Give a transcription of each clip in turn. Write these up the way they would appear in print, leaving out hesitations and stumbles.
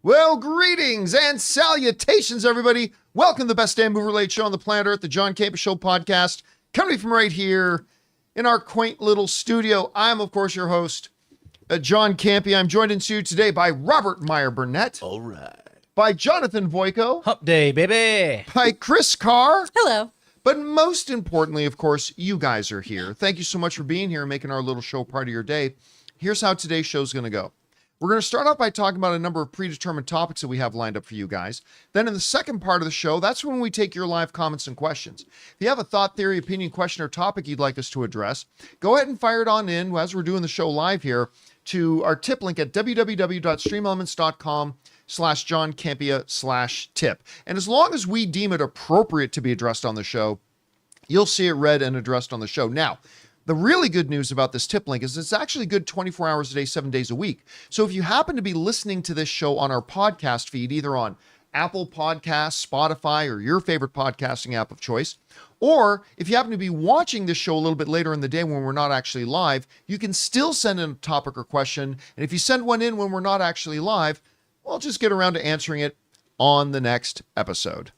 Well, greetings and salutations, everybody. Welcome to the best damn movie-related show on the planet Earth, the John Campea Show podcast, coming from right here in our quaint little studio. I'm, of course, your host, John Campea. I'm joined in studio today by Robert Meyer Burnett. All right. By Jonathan Voico. Hump day, baby. By Chris Carr. Hello. But most importantly, of course, you guys are here. Thank you so much for being here and making our little show part of your day. Here's how today's show is going to go. We're going to start off by talking about a number of predetermined topics that we have lined up for you guys. Then in the second part of the show, that's when we take your live comments and questions. If you have a thought, theory, opinion, question, or topic you'd like us to address, go ahead and fire it on in as we're doing the show live here to our tip link at www.streamelements.com/John Campea/tip. And as long as we deem it appropriate to be addressed on the show, you'll see it read and addressed on the show. Now, the really good news about this tip link is it's actually good 24 hours a day, 7 days a week. So if you happen to be listening to this show on our podcast feed, either on Apple Podcasts, Spotify, or your favorite podcasting app of choice, or if you happen to be watching this show a little bit later in the day when we're not actually live, you can still send in a topic or question. And if you send one in when we're not actually live, we'll just get around to answering it on the next episode.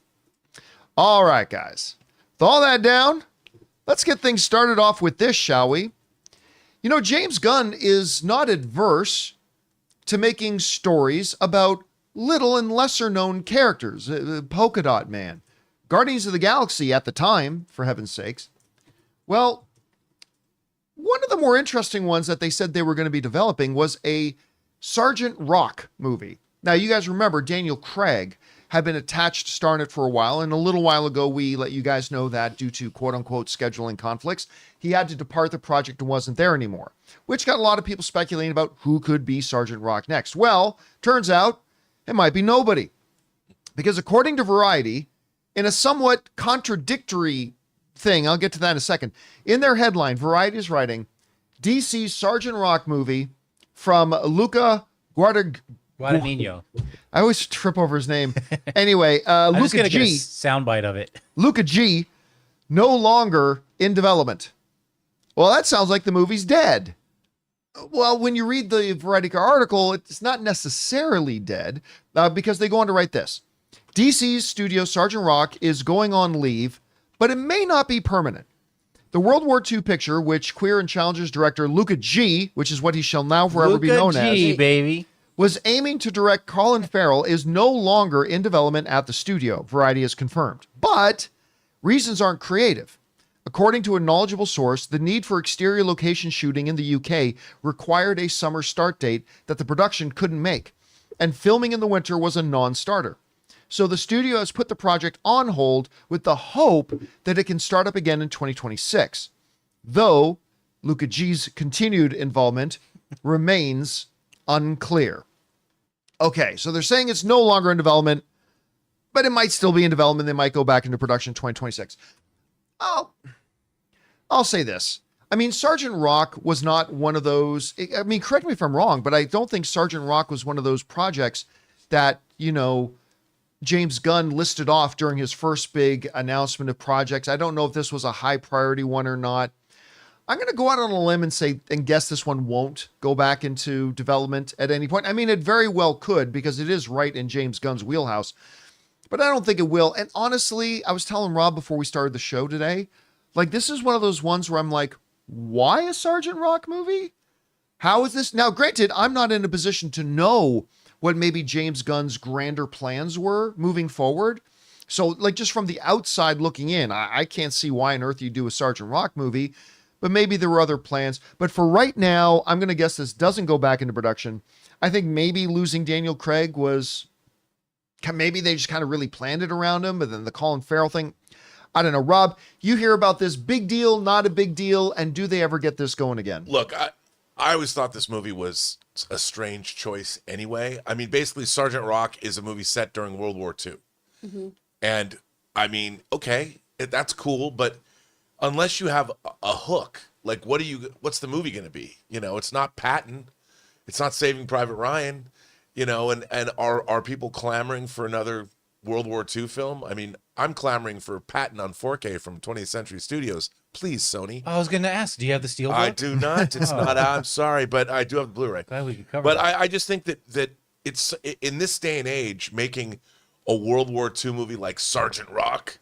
All right, guys. With all that down, let's get things started off with this, shall we? You know, James Gunn is not adverse to making stories about little and lesser known characters. Polka Dot Man, Guardians of the Galaxy at the time, for heaven's sakes. Well, one of the more interesting ones that they said they were going to be developing was a Sergeant Rock movie. Now, you guys remember Daniel Craig had been attached to star in it for a while, and a little while ago we let you guys know that due to quote-unquote scheduling conflicts, he had to depart the project and wasn't there anymore, which got a lot of people speculating about who could be Sergeant Rock next. Well, turns out it might be nobody, because according to Variety, in a somewhat contradictory thing, I'll get to that in a second, in their headline, Variety is writing, DC's Sergeant Rock movie from Luca Guadagnino. I always trip over his name. Anyway, I'm just Luca gonna get a G. soundbite of it. Luca G. No longer in development. Well, that sounds like the movie's dead. Well, when you read the Variety article, it's not necessarily dead because they go on to write this. DC's studio Sergeant Rock is going on leave, but it may not be permanent. The World War II picture, which Queer and Challengers director Luca G., which is what he shall now forever be known Luca G, as, baby, was aiming to direct Colin Farrell, is no longer in development at the studio, Variety has confirmed. But reasons aren't creative. According to a knowledgeable source, the need for exterior location shooting in the UK required a summer start date that the production couldn't make, and filming in the winter was a non-starter. So the studio has put the project on hold with the hope that it can start up again in 2026. Though Luca G's continued involvement remains unclear. Okay, so they're saying it's no longer in development, but it might still be in development. They might go back into production in 2026. I'll say this. I mean, Sergeant Rock was not one of those, I mean, correct me if I'm wrong, but I don't think Sergeant Rock was one of those projects that, you know, James Gunn listed off during his first big announcement of projects. I don't know if this was a high priority one or not. I'm going to go out on a limb and say, and guess this one won't go back into development at any point. I mean, it very well could because it is right in James Gunn's wheelhouse, but I don't think it will. And honestly, I was telling Rob before we started the show today, like this is one of those ones where I'm like, why a Sergeant Rock movie? How is this? Now, granted, I'm not in a position to know what maybe James Gunn's grander plans were moving forward. So like just from the outside looking in, I can't see why on earth you do a Sergeant Rock movie. But maybe there were other plans. But for right now, I'm going to guess this doesn't go back into production. I think maybe losing Daniel Craig was, maybe they just kind of really planned it around him. But then the Colin Farrell thing, I don't know. Rob, you hear about this big deal, not a big deal. And do they ever get this going again? Look, I always thought this movie was a strange choice anyway. I mean, basically, Sergeant Rock is a movie set during World War II. Mm-hmm. And I mean, okay, that's cool. But unless you have a hook, like what's the movie going to be? You know, it's not Patton. It's not Saving Private Ryan, you know, and are people clamoring for another World War II film? I mean, I'm clamoring for Patton on 4K from 20th Century Studios. Please, Sony. I was going to ask, do you have the Steelbook? I do not. It's not. I'm sorry, but I do have the Blu-ray. Glad we could cover But that. I just think that it's in this day and age, making a World War II movie like Sergeant Rock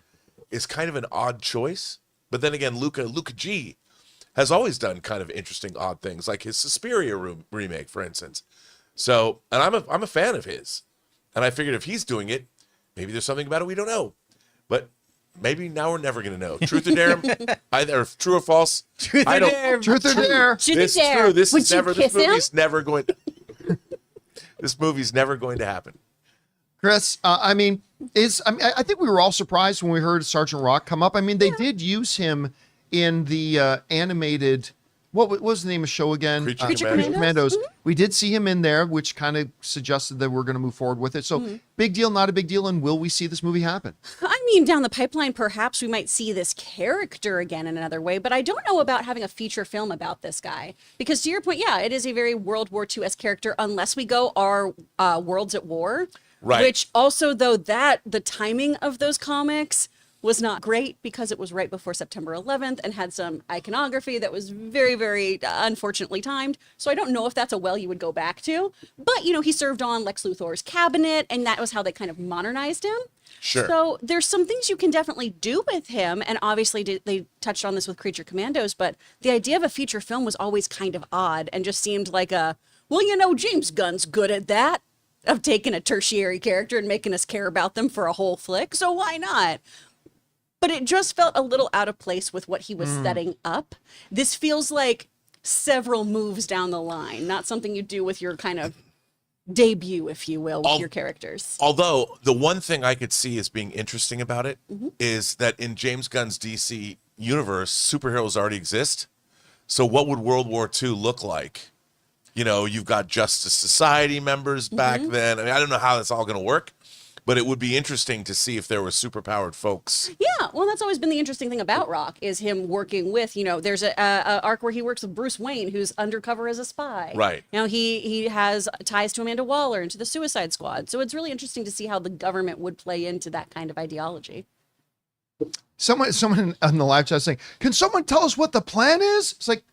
is kind of an odd choice. But then again, Luca G has always done kind of interesting, odd things, like his Suspiria remake, for instance. So, and I'm a fan of his, and I figured if he's doing it, maybe there's something about it we don't know. But maybe now we're never gonna know. Truth or dare? Either true or false. Truth or dare. Truth or dare? This is true. This is never. This movie's never going. This movie's never going to happen. Chris, I think we were all surprised when we heard Sergeant Rock come up. I mean, they did use him in the animated, what was the name of the show again? Creature Commandos. Mm-hmm. We did see him in there, which kind of suggested that we're going to move forward with it. So big deal, not a big deal, and will we see this movie happen? I mean, down the pipeline, perhaps we might see this character again in another way, but I don't know about having a feature film about this guy. Because to your point, yeah, it is a very World War II-esque character, unless we go our Worlds at War. Right. Which also, though, the timing of those comics was not great because it was right before September 11th and had some iconography that was very, very unfortunately timed. So I don't know if that's a well you would go back to. But, you know, he served on Lex Luthor's cabinet, and that was how they kind of modernized him. Sure. So there's some things you can definitely do with him. And obviously they touched on this with Creature Commandos, but the idea of a feature film was always kind of odd and just seemed like well, you know, James Gunn's good at that, of taking a tertiary character and making us care about them for a whole flick. So why not? But it just felt a little out of place with what he was setting up. This feels like several moves down the line, not something you do with your kind of debut, if you will, with your characters. Although the one thing I could see as being interesting about it is that in James Gunn's DC universe, superheroes already exist. So what would World War II look like? You know, you've got Justice Society members back then. I mean, I don't know how that's all going to work, but it would be interesting to see if there were superpowered folks. Yeah, well, that's always been the interesting thing about Rock, is him working with, you know, there's a arc where he works with Bruce Wayne, who's undercover as a spy. Right. You know, he has ties to Amanda Waller and to the Suicide Squad. So it's really interesting to see how the government would play into that kind of ideology. Someone on the live chat saying, can someone tell us what the plan is? It's like,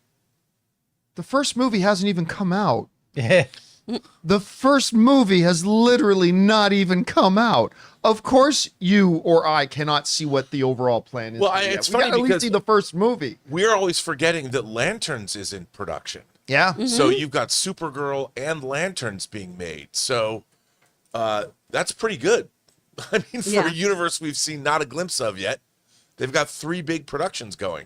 the first movie hasn't even come out. The first movie has literally not even come out. Of course, you or I cannot see what the overall plan is. Well, it's funny gotta at least because see the first movie. We're always forgetting that Lanterns is in production. Yeah. So you've got Supergirl and Lanterns being made. So that's pretty good. I mean, for a universe we've seen not a glimpse of yet, they've got 3 big productions going.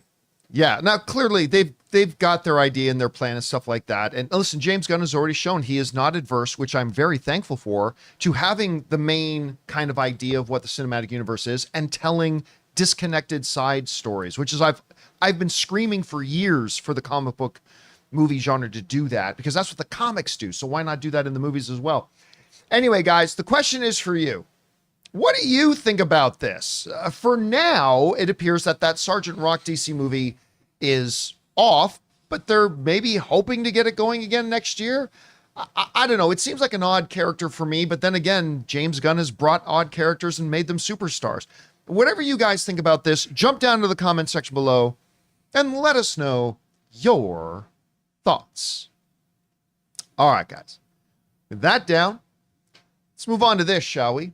Yeah. Now, clearly, they've got their idea and their plan and stuff like that. And listen, James Gunn has already shown he is not adverse, which I'm very thankful for, to having the main kind of idea of what the cinematic universe is and telling disconnected side stories, which is I've been screaming for years for the comic book movie genre to do that, because that's what the comics do. So why not do that in the movies as well? Anyway, guys, the question is for you. What do you think about this? For now, it appears that Sergeant Rock DC movie is off, but they're maybe hoping to get it going again next year. I don't know. It seems like an odd character for me, but then again, James Gunn has brought odd characters and made them superstars. Whatever you guys think about this, jump down to the comment section below and let us know your thoughts. All right, guys. With that down, let's move on to this, shall we?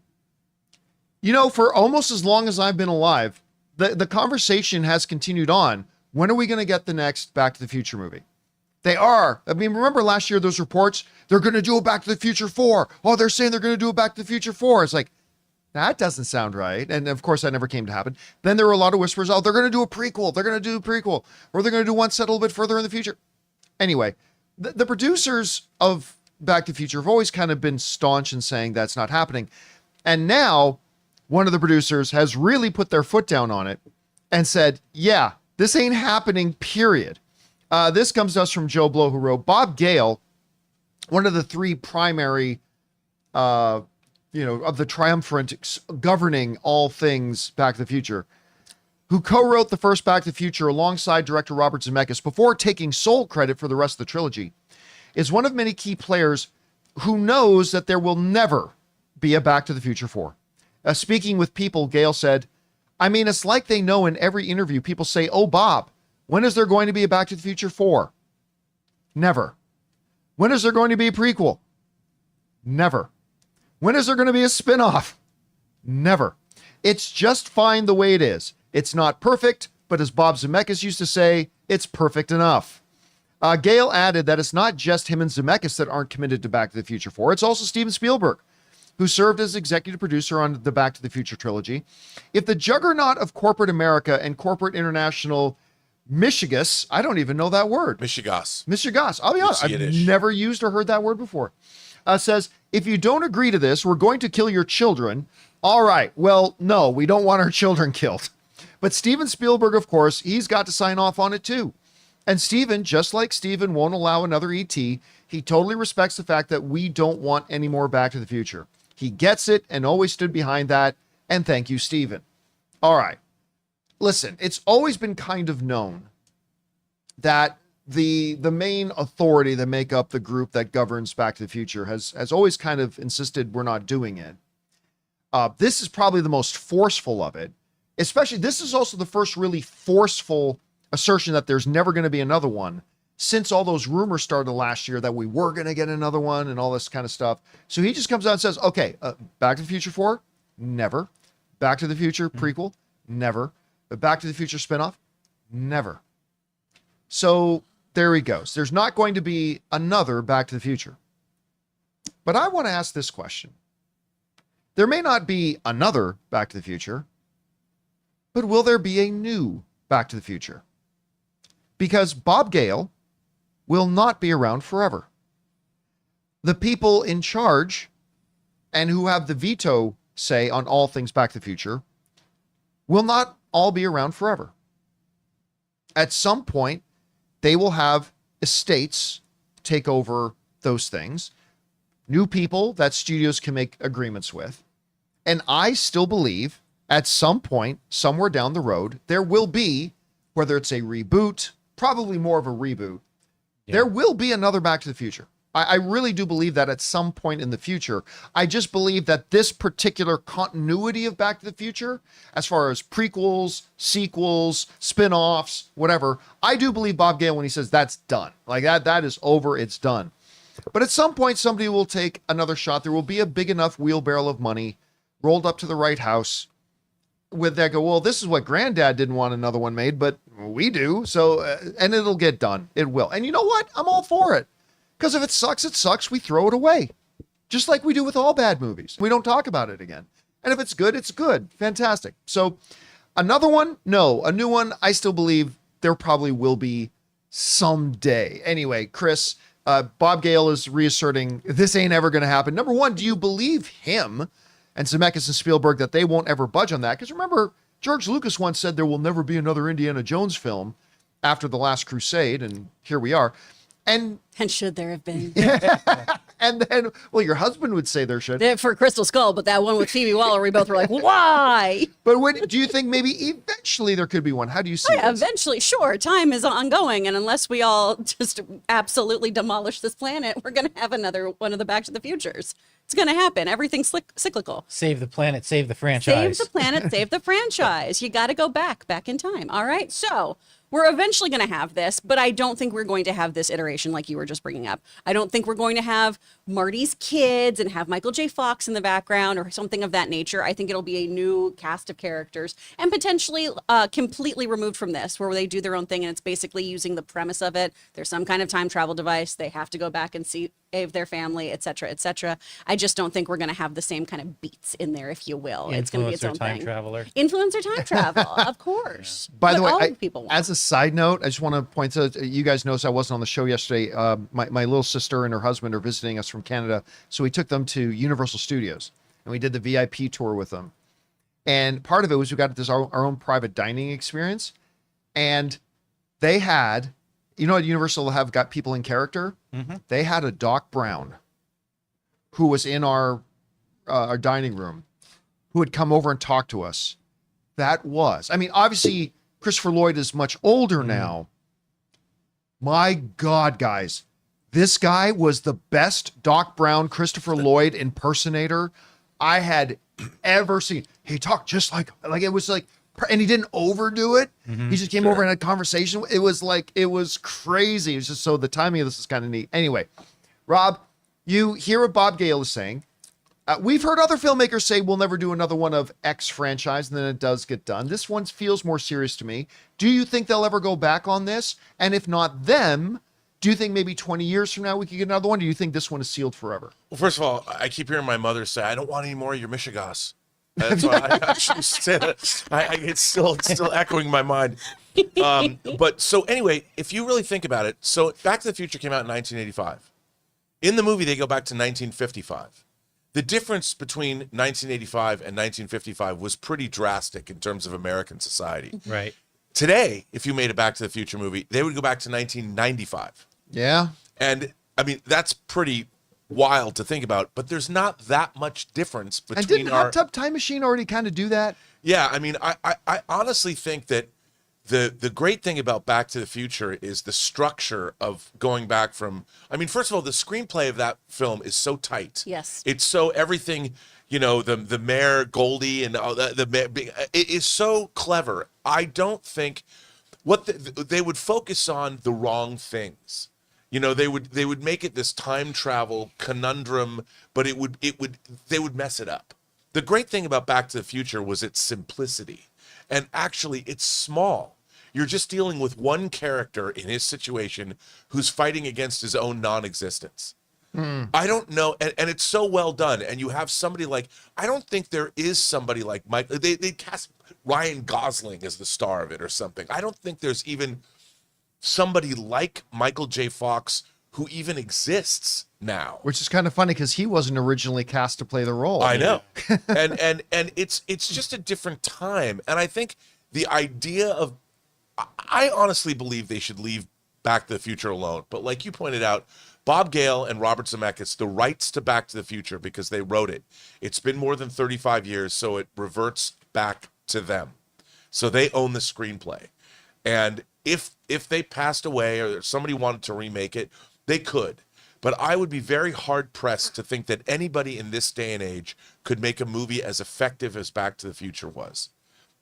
You know, for almost as long as I've been alive, the conversation has continued on. When are we going to get the next Back to the Future movie? They are. I mean, remember last year, those reports, they're going to do a Back to the Future 4. Oh, they're saying they're going to do a Back to the Future 4. It's like, that doesn't sound right. And of course, that never came to happen. Then there were a lot of whispers, oh, they're going to do a prequel. They're going to do a prequel. Or they're going to do one set a little bit further in the future. Anyway, the producers of Back to the Future have always kind of been staunch in saying that's not happening. And now, one of the producers has really put their foot down on it and said, yeah, this ain't happening, period. This comes to us from Joe Blow, who wrote, Bob Gale, one of the 3 primary, of the triumvirate governing all things Back to the Future, who co-wrote the first Back to the Future alongside director Robert Zemeckis before taking sole credit for the rest of the trilogy, is one of many key players who knows that there will never be a Back to the Future 4. Speaking with People, Gale said, I mean, it's like they know in every interview, people say, oh, Bob, when is there going to be a Back to the Future 4? Never. When is there going to be a prequel? Never. When is there going to be a spin-off? Never. It's just fine the way it is. It's not perfect, but as Bob Zemeckis used to say, it's perfect enough. Gale added that it's not just him and Zemeckis that aren't committed to Back to the Future 4. It's also Steven Spielberg, who served as executive producer on the Back to the Future trilogy. If the juggernaut of corporate America and corporate international Michigas, I don't even know that word. Michigas. I'll be honest, I've never used or heard that word before. Says, if you don't agree to this, we're going to kill your children. All right. Well, no, we don't want our children killed. But Steven Spielberg, of course, he's got to sign off on it too. And Steven, just like Steven won't allow another E.T., he totally respects the fact that we don't want any more Back to the Future. He gets it and always stood behind that. And thank you, Steven. All right. Listen, it's always been kind of known that the main authority that make up the group that governs Back to the Future has always kind of insisted we're not doing it. This is probably the most forceful of it. Especially, this is also the first really forceful assertion that there's never going to be another one since all those rumors started last year that we were going to get another one and all this kind of stuff. So he just comes out and says, okay, Back to the Future 4, never. Back to the Future prequel, never. But Back to the Future spinoff, never. So there he goes. There's not going to be another Back to the Future. But I want to ask this question. There may not be another Back to the Future, but will there be a new Back to the Future? Because Bob Gale will not be around forever. The people in charge and who have the veto say on all things Back to the Future will not all be around forever. At some point, they will have estates take over those things, new people that studios can make agreements with. And I still believe at some point, somewhere down the road, there will be, whether it's a reboot, probably more of a reboot, there will be another Back to the Future. I really do believe that at some point in the future. I just believe that this particular continuity of Back to the Future, as far as prequels, sequels, spin-offs, whatever, I do believe Bob Gale when he says that's done. Like that is over, it's done. But at some point, somebody will take another shot. There will be a big enough wheelbarrow of money rolled up to the right house with that go, well, this is what Granddad didn't want another one made, but we do. So, and it'll get done. It will. And you know what? I'm all for it. Because if it sucks, it sucks. We throw it away. Just like we do with all bad movies. We don't talk about it again. And if it's good, it's good. Fantastic. So another one? No. A new one, I still believe there probably will be someday. Anyway, Chris, Bob Gale is reasserting this ain't ever going to happen. Number one, do you believe him and Zemeckis and Spielberg that they won't ever budge on that? Because remember, George Lucas once said there will never be another Indiana Jones film after The Last Crusade. And here we are. And should there have been? And then, well, your husband would say there should. For Crystal Skull, but that one with Phoebe Waller, we both were like, why? But do you think maybe eventually there could be one? How do you see this? Eventually, sure. Time is ongoing. And unless we all just absolutely demolish this planet, we're going to have another one of the Back to the Futures. It's going to happen. Everything's cyclical. Save the planet, save the franchise. Save the planet, save the franchise. You got to go back in time. All right. So we're eventually going to have this, but I don't think we're going to have this iteration like you were just bringing up. I don't think we're going to have Marty's kids and have Michael J. Fox in the background or something of that nature. I think it'll be a new cast of characters and potentially completely removed from this, where they do their own thing and it's basically using the premise of it. There's some kind of time travel device. They have to go back and save their family, et cetera, et cetera. I just don't think we're going to have the same kind of beats in there, if you will. It's going to be its own time thing. Traveler. Influencer time travel, of course. By the way, people want. As a side note, I just want to point out, you guys noticed I wasn't on the show yesterday. My little sister and her husband are visiting us from Canada. So we took them to Universal Studios and we did the VIP tour with them. And part of it was we got our own private dining experience. And they had, you know, at Universal have got people in character. Mm-hmm. They had a Doc Brown who was in our dining room, who had come over and talked to us. That was, I mean, obviously Christopher Lloyd is much older now. My God, guys, this guy was the best Doc Brown, Christopher Lloyd impersonator I had ever seen. He talked just like it was like, and he didn't overdo it. Mm-hmm. He just came over and had a conversation. It was crazy. It was just, so the timing of this is kind of neat. Anyway, Rob, You hear what Bob Gale is saying. We've heard other filmmakers say we'll never do another one of X franchise, and then it does get done. This one feels more serious to me. Do you think they'll ever go back on this? And if not them, do you think maybe 20 years from now we could get another one? Do you think this one is sealed forever? Well, first of all, I keep hearing my mother say, "I don't want any more of your Michigas." That's why I actually said it. It's still echoing my mind. But so anyway, if you really think about it, so Back to the Future came out in 1985. In the movie, they go back to 1955. The difference between 1985 and 1955 was pretty drastic in terms of American society. Right. Today, if you made a Back to the Future movie, they would go back to 1995. Yeah. And I mean, that's pretty wild to think about, but there's not that much difference between And didn't Hot Tub Time Machine already kind of do that? Yeah, I mean, I honestly think that the great thing about Back to the Future is the structure of going back from, I mean, first of all, the screenplay of that film is so tight. Yes. It's so everything, you know, the mayor Goldie and all it is so clever. I don't think they would focus on the wrong things. You know, they would make it this time travel conundrum, but they would mess it up. The great thing about Back to the Future was its simplicity. And actually, it's small. You're just dealing with one character in his situation who's fighting against his own non-existence. I don't know, and it's so well done. And you have somebody like, I don't think there is somebody like Mike. They cast Ryan Gosling as the star of it or something. I don't think there's even somebody like Michael J. Fox who even exists now. Which is kind of funny because he wasn't originally cast to play the role. I know. and it's just a different time. And I think the idea of, I honestly believe they should leave Back to the Future alone. But like you pointed out, Bob Gale and Robert Zemeckis, the rights to Back to the Future, because they wrote it, it's been more than 35 years, so it reverts back to them. So they own the screenplay. And if they passed away or somebody wanted to remake it, they could. But I would be very hard-pressed to think that anybody in this day and age could make a movie as effective as Back to the Future was.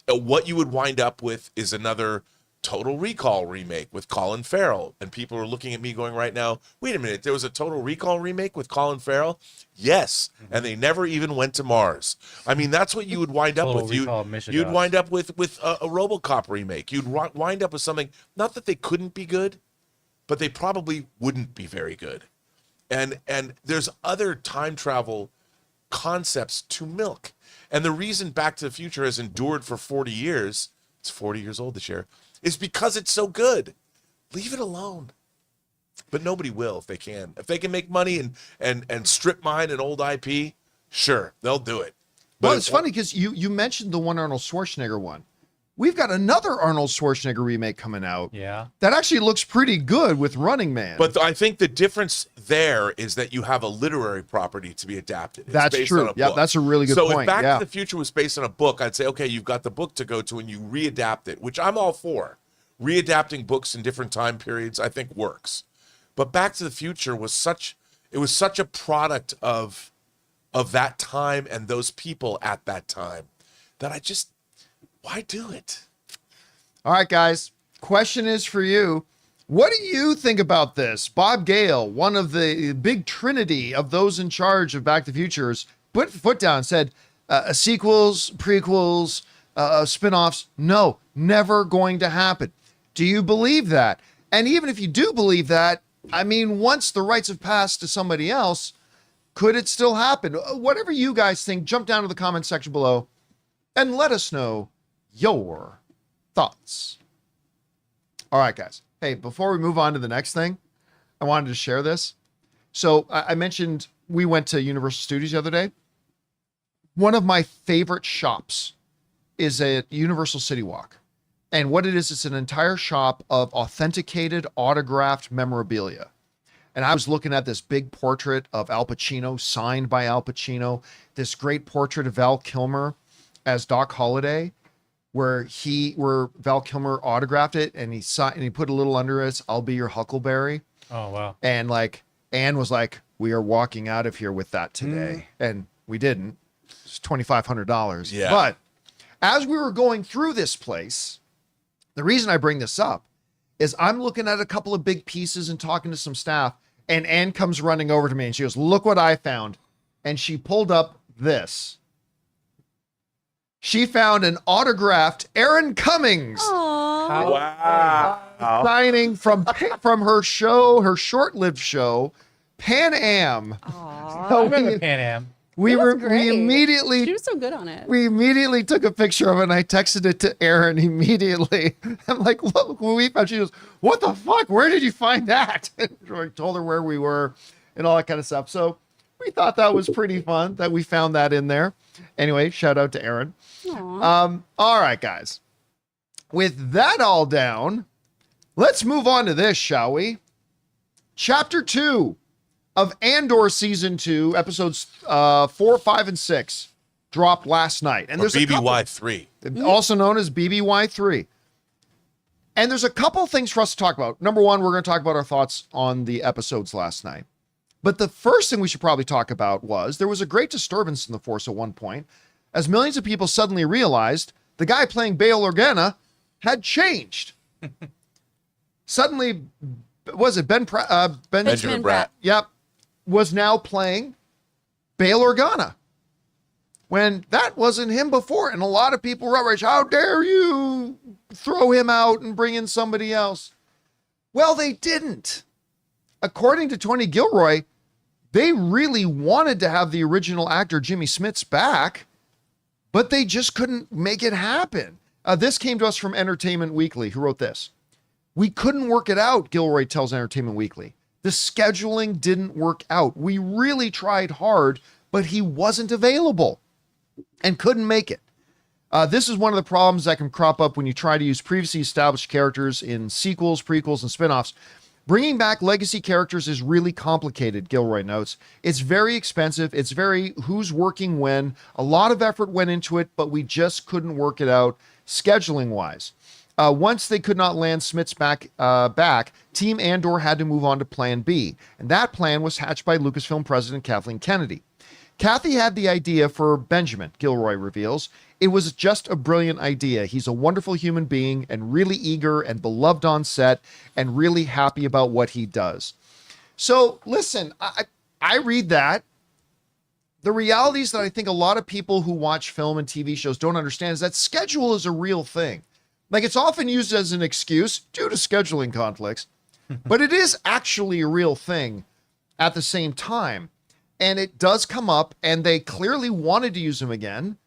What you would wind up with is another Total Recall remake with Colin Farrell. And people are looking at me going right now, wait a minute, there was a Total Recall remake with Colin Farrell? Yes, and they never even went to Mars. I mean, that's what you would wind up with. You'd wind up with a RoboCop remake. You'd wind up with something, not that they couldn't be good, but they probably wouldn't be very good. And there's other time travel concepts to milk. And the reason Back to the Future has endured for 40 years, it's 40 years old this year, is because it's so good. Leave it alone. But nobody will if they can. If they can make money and strip mine an old IP, sure, they'll do it. But Well, it's funny because you mentioned the one Arnold Schwarzenegger one. We've got another Arnold Schwarzenegger remake coming out. Yeah. That actually looks pretty good with Running Man. But I think the difference there is that you have a literary property to be adapted. It's That's based true. on a Yeah, book. that's a really good so point. if Back Yeah. to the Future was based on a book, I'd say, okay, you've got the book to go to and you readapt it, which I'm all for. Readapting books in different time periods, I think works. But Back to the Future was such a product of that time and those people at that time that why do it? All right, guys. Question is for you. What do you think about this? Bob Gale, one of the big trinity of those in charge of Back to the Futures, put foot down, said sequels, prequels, spin-offs, no, never going to happen. Do you believe that? And even if you do believe that, I mean, once the rights have passed to somebody else, could it still happen? Whatever you guys think, jump down to the comment section below and let us know your thoughts. All right, guys. Hey, before we move on to the next thing, I wanted to share this. So I mentioned we went to Universal Studios the other day. One of my favorite shops is at Universal City Walk. And what it is, it's an entire shop of authenticated, autographed memorabilia. And I was looking at this big portrait of Al Pacino, signed by Al Pacino, this great portrait of Val Kilmer as Doc Holliday, where Val Kilmer autographed it and he signed and he put a little under it, "I'll be your Huckleberry." Oh, wow. And like Anne was like, "We are walking out of here with that today." And we didn't. It's $2,500. Yeah. But as we were going through this place, the reason I bring this up is I'm looking at a couple of big pieces and talking to some staff, And Anne comes running over to me and she goes, look what I found. And she pulled up this. She found an autographed Aaron Cummings Aww. Wow. signing from her show, her short-lived show, Pan Am. Aww. So I remember Pan Am. we was great. immediately She was so good on it. We immediately took a picture of it and I texted it to Erin immediately. I'm like, look what we found. She goes, what the fuck? Where did you find that? And I told her where we were and all that kind of stuff. So we thought that was pretty fun that we found that in there. Anyway, shout out to Erin. Aw. All right, guys. With that all down, let's move on to this, shall we? Chapter 2 of Andor Season 2, episodes 4, 5, and 6 dropped last night. And Or there's a couple, BBY3. also known as BBY3. And there's a couple things for us to talk about. Number one, we're going to talk about our thoughts on the episodes last night. But the first thing we should probably talk about was there was a great disturbance in the Force at one point, as millions of people suddenly realized the guy playing Bail Organa had changed. Suddenly, was it Benjamin Bratt. Yep, was now playing Bail Organa. When that wasn't him before, and a lot of people were outraged. How dare you throw him out and bring in somebody else? Well, they didn't. According to Tony Gilroy, they really wanted to have the original actor Jimmy Smits back, but they just couldn't make it happen. This came to us from Entertainment Weekly, who wrote this. We couldn't work it out, Gilroy tells Entertainment Weekly. The scheduling didn't work out. We really tried hard, but he wasn't available and couldn't make it. This is one of the problems that can crop up when you try to use previously established characters in sequels, prequels, and spin-offs. Bringing back legacy characters is really complicated, Gilroy notes. It's very expensive. It's very who's working when. A lot of effort went into it, but we just couldn't work it out scheduling-wise. Once they could not land Smits back, Team Andor had to move on to Plan B. And that plan was hatched by Lucasfilm President Kathleen Kennedy. Kathy had the idea for Benjamin, Gilroy reveals. It was just a brilliant idea. He's a wonderful human being and really eager and beloved on set and really happy about what he does. So listen, I read that. The reality is that I think a lot of people who watch film and TV shows don't understand is that schedule is a real thing. Like it's often used as an excuse due to scheduling conflicts, but it is actually a real thing at the same time. And it does come up, and they clearly wanted to use him again.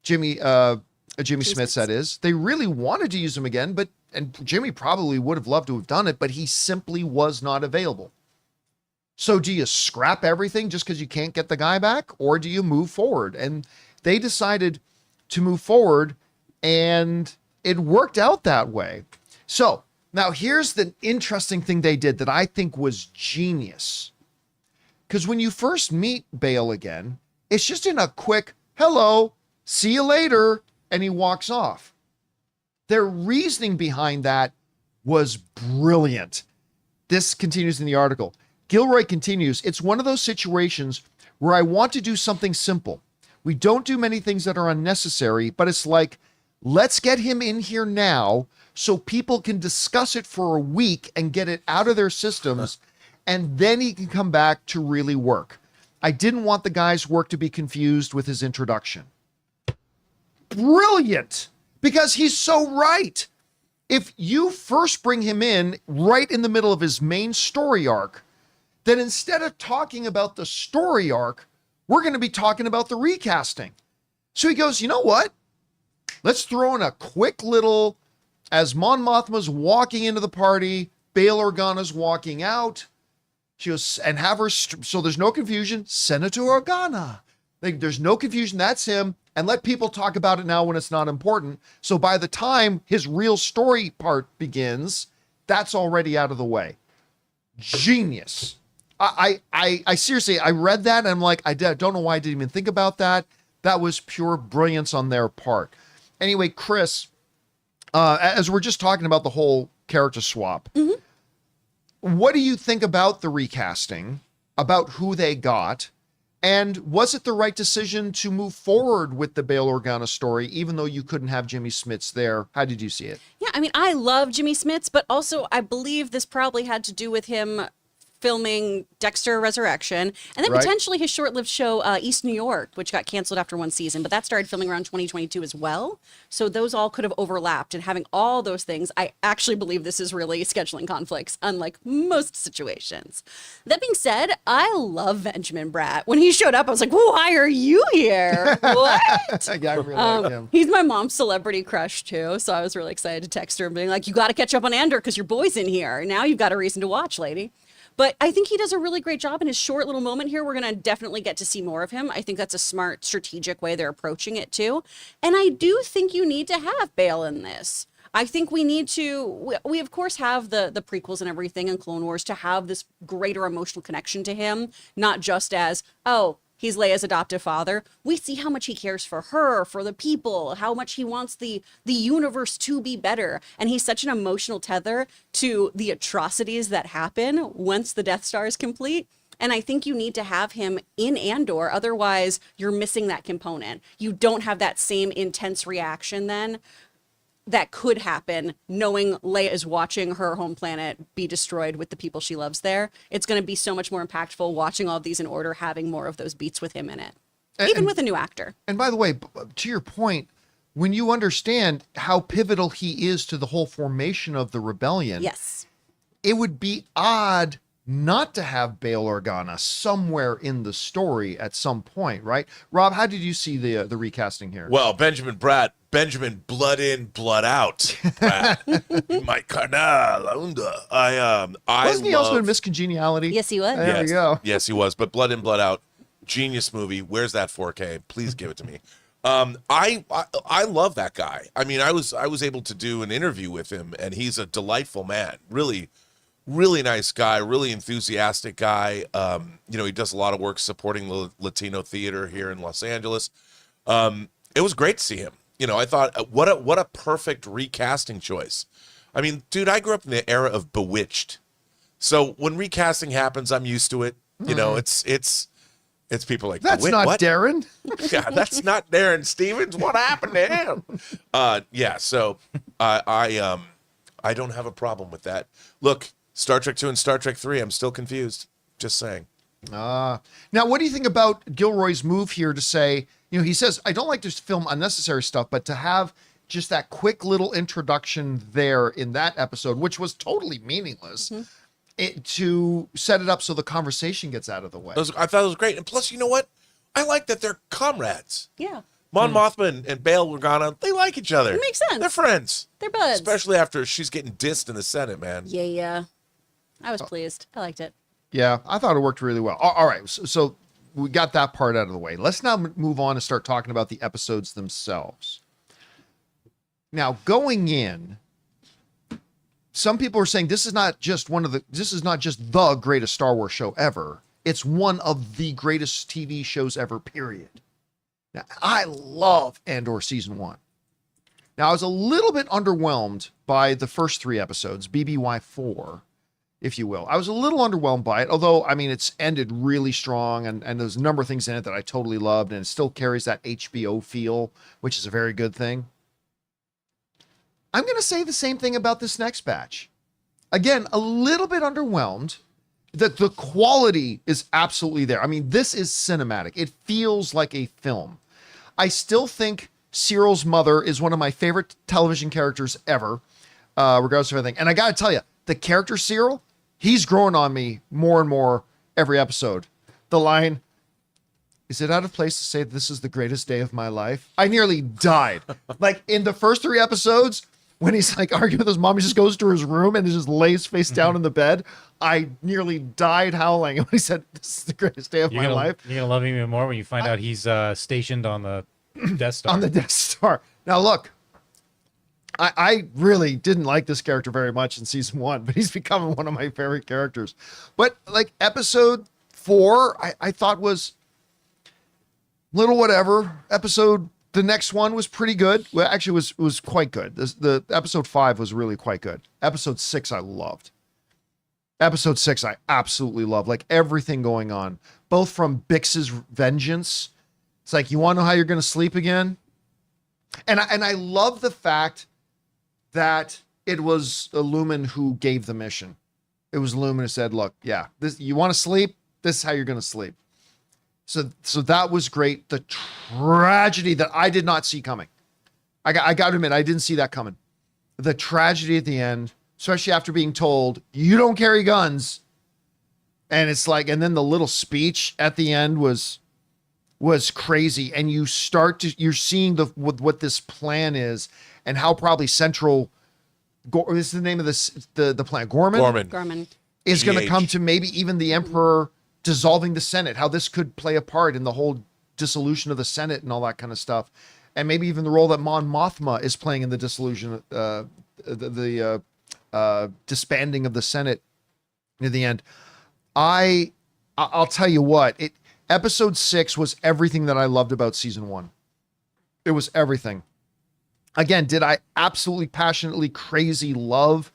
Jimmy Smits, that is. They really wanted to use him again, and Jimmy probably would have loved to have done it, but he simply was not available. So do you scrap everything just because you can't get the guy back, or do you move forward? And they decided to move forward, and it worked out that way. So now here's the interesting thing they did that I think was genius. Because when you first meet Bail again, it's just in a quick, hello, see you later, and he walks off. Their reasoning behind that was brilliant. This continues in the article. Gilroy continues, it's one of those situations where I want to do something simple. We don't do many things that are unnecessary, but it's like, let's get him in here now so people can discuss it for a week and get it out of their systems, and then he can come back to really work. I didn't want the guy's work to be confused with his introduction. Brilliant, because he's so right. If you first bring him in right in the middle of his main story arc, then instead of talking about the story arc, we're going to be talking about the recasting. So he goes, you know what? Let's throw in a quick little, as Mon Mothma's walking into the party, Bail Organa's walking out. She goes, and have her, so there's no confusion, Senator Organa. There's no confusion, that's him. And let people talk about it now when it's not important. So by the time his real story part begins, that's already out of the way. Genius. I seriously, I read that and I'm like, I don't know why I didn't even think about that. That was pure brilliance on their part. Anyway, Chris, as we're just talking about the whole character swap, what do you think about the recasting, about who they got, and was it the right decision to move forward with the Bail Organa story, even though you couldn't have Jimmy Smits there? How did you see it? Yeah, I mean, I love Jimmy Smits, but also I believe this probably had to do with him filming Dexter Resurrection, and then Right. potentially his short-lived show East New York, which got canceled after one season, but that started filming around 2022 as well. So those all could have overlapped, and having all those things, I actually believe this is really scheduling conflicts, unlike most situations. That being said, I love Benjamin Bratt. When he showed up, I was like, why are you here? What? Yeah, I really like him. He's my mom's celebrity crush too, so I was really excited to text her and being like, you got to catch up on Andor because your boy's in here. Now you've got a reason to watch, lady. But I think he does a really great job in his short little moment here. We're going to definitely get to see more of him. I think that's a smart, strategic way they're approaching it too. And I do think you need to have Bale in this. I think we need to, we of course have the prequels and everything in Clone Wars to have this greater emotional connection to him, not just as, oh, he's Leia's adoptive father. We see how much he cares for her, for the people, how much he wants the universe to be better. And he's such an emotional tether to the atrocities that happen once the Death Star is complete. And I think you need to have him in Andor. Otherwise, you're missing that component. You don't have that same intense reaction then that could happen knowing Leia is watching her home planet be destroyed with the people she loves there. It's going to be so much more impactful watching all of these in order, having more of those beats with him in it, even with a new actor. And by the way, to your point, when you understand how pivotal he is to the whole formation of the rebellion, Yes. it would be odd not to have Bail Organa somewhere in the story at some point, right? Rob, how did you see the recasting here? Well, Benjamin Bratt, Benjamin blood in, blood out. Bratt. My carnal, I Wasn't he also in Miss Congeniality? Yes, he was. There we go. Yes, he was. But Blood In, Blood Out, genius movie. Where's that 4K? Please give it to me. I love that guy. I mean, I was able to do an interview with him, and he's a delightful man. Really, really nice guy. Really enthusiastic guy. He does a lot of work supporting the Latino theater here in Los Angeles. It was great to see him. I thought, what a perfect recasting choice. I mean, dude, I grew up in the era of Bewitched. So when recasting happens, I'm used to it. It's people like, That's not what? Darren. Yeah, that's not Darren Stevens. What happened to him? So I don't have a problem with that. Look, Star Trek 2 and Star Trek 3, I'm still confused. Just saying. Now, what do you think about Gilroy's move here to say, he says, I don't like to film unnecessary stuff, but to have just that quick little introduction there in that episode, which was totally meaningless, to set it up so the conversation gets out of the way. I thought it was great. And plus, you know what? I like that they're comrades. Yeah. Mon Mothma and Bail Organa, they like each other. It makes sense. They're friends. They're buds. Especially after she's getting dissed in the Senate, man. Yeah. I was pleased. I liked it. Yeah, I thought it worked really well. All right, so we got that part out of the way. Let's now move on and start talking about the episodes themselves. Now, going in, some people are saying this is not just the greatest Star Wars show ever. It's one of the greatest TV shows ever, period. Now, I love Andor season 1. Now, I was a little bit underwhelmed by the first 3 episodes, BBY4, if you will. I was a little underwhelmed by it, although, I mean, it's ended really strong, and there's a number of things in it that I totally loved, and it still carries that HBO feel, which is a very good thing. I'm going to say the same thing about this next batch. Again, a little bit underwhelmed. That the quality is absolutely there. I mean, this is cinematic. It feels like a film. I still think Cyril's mother is one of my favorite television characters ever, regardless of anything. And I got to tell you, the character Cyril, he's growing on me more and more every episode. The line, is it out of place to say this is the greatest day of my life? I nearly died. Like in the first 3 episodes, when he's like arguing with his mom, he just goes to his room and just lays face down in the bed. I nearly died howling when he said, this is the greatest day of my life. You're going to love him even more when you find out he's stationed on the Death Star. On the Death Star. Now, look, I really didn't like this character very much in season 1, but he's becoming one of my favorite characters. But like episode 4, I thought was little whatever. The next one was pretty good. Well, actually, was quite good. The episode 5 was really quite good. Episode 6, I loved. Episode 6, I absolutely love. Like everything going on, both from Bix's vengeance. It's like, you want to know how you're going to sleep again? And I love the fact that it was Illumin who gave the mission. It was Lumen who said, look, yeah, this, you want to sleep? This is how you're going to sleep. So that was great. The tragedy that I did not see coming. I got to admit, I didn't see that coming. The tragedy at the end, especially after being told, you don't carry guns. And it's like, and then the little speech at the end was crazy. And you're seeing what this plan is and how probably central, this is the name of the plan, Gorman is going to GH. come to maybe even the Emperor dissolving the Senate, how this could play a part in the whole dissolution of the Senate and all that kind of stuff. And maybe even the role that Mon Mothma is playing in the dissolution, the disbanding of the Senate near the end. I'll tell you what, episode 6 was everything that I loved about season 1. It was everything. Again, did I absolutely passionately crazy love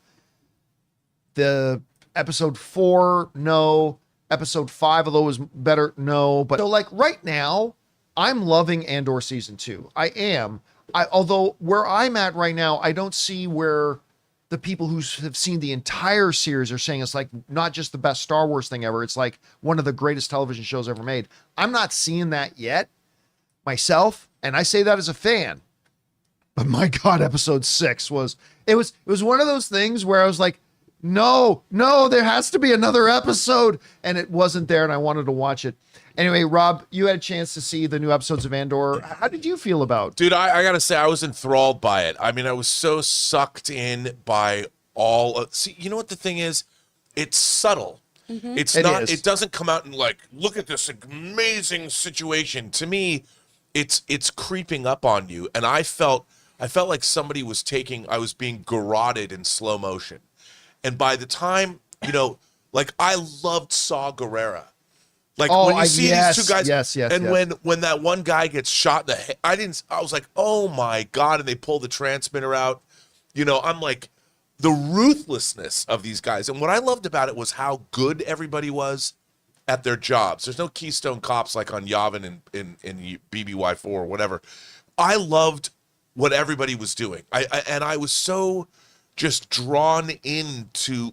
the episode 4? No. Episode 5, although it was better, no. But so like right now, I'm loving Andor season 2. I am. Although where I'm at right now, I don't see where the people who have seen the entire series are saying it's like not just the best Star Wars thing ever. It's like one of the greatest television shows ever made. I'm not seeing that yet myself, and I say that as a fan. But my God, episode 6 was one of those things where I was like, no, there has to be another episode. And it wasn't there, and I wanted to watch it. Anyway, Rob, you had a chance to see the new episodes of Andor. How did you feel about it? Dude, I got to say, I was enthralled by it. I mean, I was so sucked in by see, you know what the thing is? It's subtle. Mm-hmm. It doesn't come out and like, look at this amazing situation. To me, it's creeping up on you. And I felt like somebody was I was being garroted in slow motion. And by the time, like I loved Saw Gerrera. Like when you see these two guys, yes. when that one guy gets shot in the head, I was like, oh my God, and they pull the transmitter out. I'm like, the ruthlessness of these guys. And what I loved about it was how good everybody was at their jobs. There's no Keystone Cops like on Yavin in BBY4 or whatever. I loved what everybody was doing. I was so just drawn into.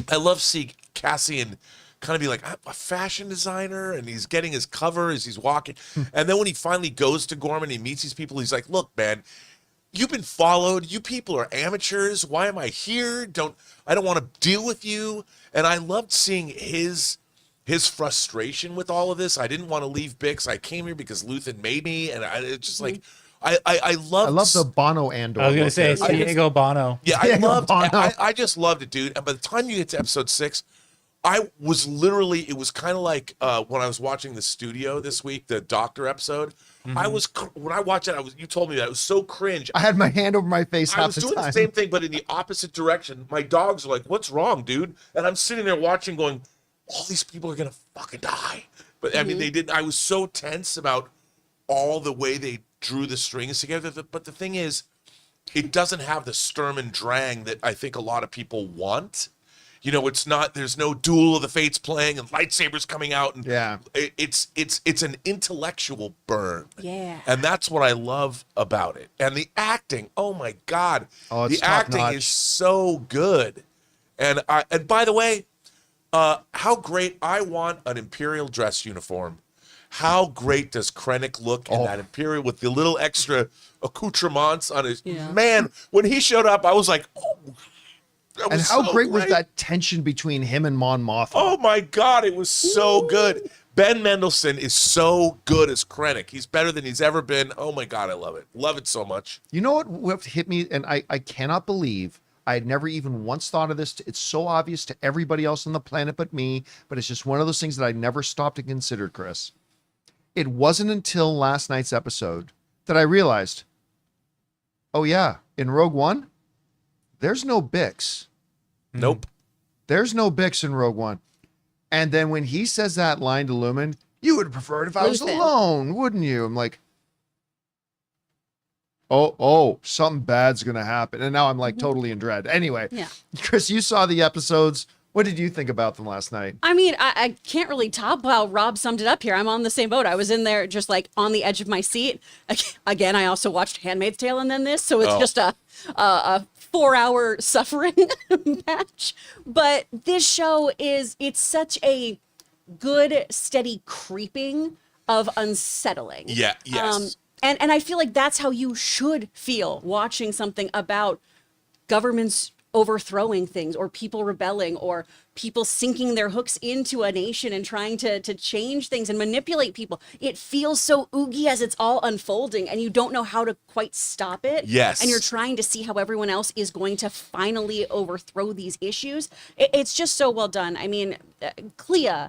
I love seeing Cassian kind of be like a fashion designer, and he's getting his cover as he's walking. And then when he finally goes to Gorman, he meets these people. He's like, "Look, man, you've been followed. You people are amateurs. Why am I here? I don't want to deal with you." And I loved seeing his frustration with all of this. I didn't want to leave Bix. I came here because Luthen made me, and it's just like. I love the Bono Andor. I was going to say, it's Diego Bono. Yeah, I just loved it, dude. And by the time you get to episode 6, it was kind of like when I was watching the studio this week, the Doctor episode. Mm-hmm. When I watched it, you told me that it was so cringe. I had my hand over my face half the time. I was doing the same thing, but in the opposite direction. My dogs are like, "What's wrong, dude?" And I'm sitting there watching, going, "All these people are gonna fucking die." But I mean, they didn't. I was so tense about all the way they drew the strings together. But the thing is, it doesn't have the Sturm and Drang that I think a lot of people want. It's not. There's no Duel of the Fates playing and lightsabers coming out, and it's an intellectual burn. Yeah, and that's what I love about it. And the acting, oh my God, the acting is so good. And by the way, how great! I want an Imperial dress uniform. How great does Krennic look in that Imperial with the little extra accoutrements on his man? When he showed up, I was like, oh. And how great was that tension between him and Mon Mothma? Oh my God, it was so good. Ben Mendelsohn is so good as Krennic. He's better than he's ever been. Oh my God, I love it. Love it so much. You know what hit me? And I cannot believe I had never even once thought of this. It's so obvious to everybody else on the planet but me, but it's just one of those things that I never stopped and considered, Chris. It wasn't until last night's episode that I realized, oh yeah, in Rogue One, there's no Bix. Nope. There's no Bix in Rogue One. And then when he says that line to Lumen, you would prefer it if I was alone, wouldn't you? I'm like, oh, something bad's going to happen. And now I'm like totally in dread. Anyway, Chris, you saw the episodes. What did you think about them last night? I mean, I can't really top how Rob summed it up here. I'm on the same boat. I was in there just like on the edge of my seat. Again, I also watched Handmaid's Tale and then this, so it's just a 4-hour suffering match. But this show it's such a good, steady creeping of unsettling. Yeah, yes. And I feel like that's how you should feel watching something about governments overthrowing things or people rebelling or people sinking their hooks into a nation and trying to change things and manipulate people. It feels so oogie as it's all unfolding and you don't know how to quite stop it. Yes. And you're trying to see how everyone else is going to finally overthrow these issues. It's just so well done. I mean, Clea,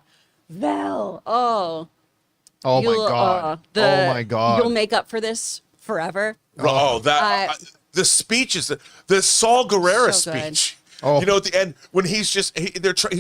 Val, Oh my God. Oh my God. You'll make up for this forever. Oh, the speech is the Saul Guerrera So good. speech. Oh. You know, at the end when he's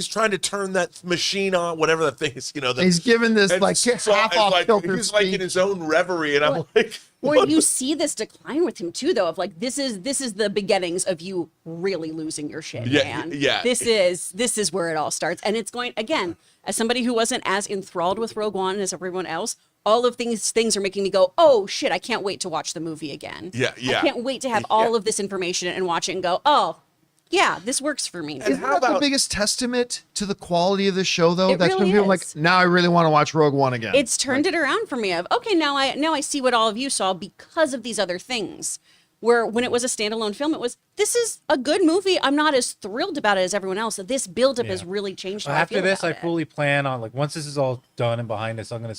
trying to turn that machine on, whatever that thing is. You know, He's given this and like Saul- half and, off like, kilter he's like in speech. his own reverie, and I'm like, Or what you the- see this decline with him too, though, of like this is the beginnings of you really losing your shit, Yeah, man. yeah. This is where it all starts, and it's going again. As somebody who wasn't as enthralled with Rogue One as everyone else, all of these things are making me go, oh shit, I can't wait to watch the movie again. Yeah, yeah. I can't wait to have all of this information and watch it and go, oh, yeah, this works for me. And Isn't how that the about- biggest testament to the quality of the show, though? It That's really when people are like, is. now I really want to watch Rogue One again. It's turned it around for me of okay, now I see what all of you saw because of these other things. Where when it was a standalone film, it was this is a good movie. I'm not as thrilled about it as everyone else. This buildup has really changed. Well, how after I feel this, I about it. fully plan on like once this is all done and behind us, I'm gonna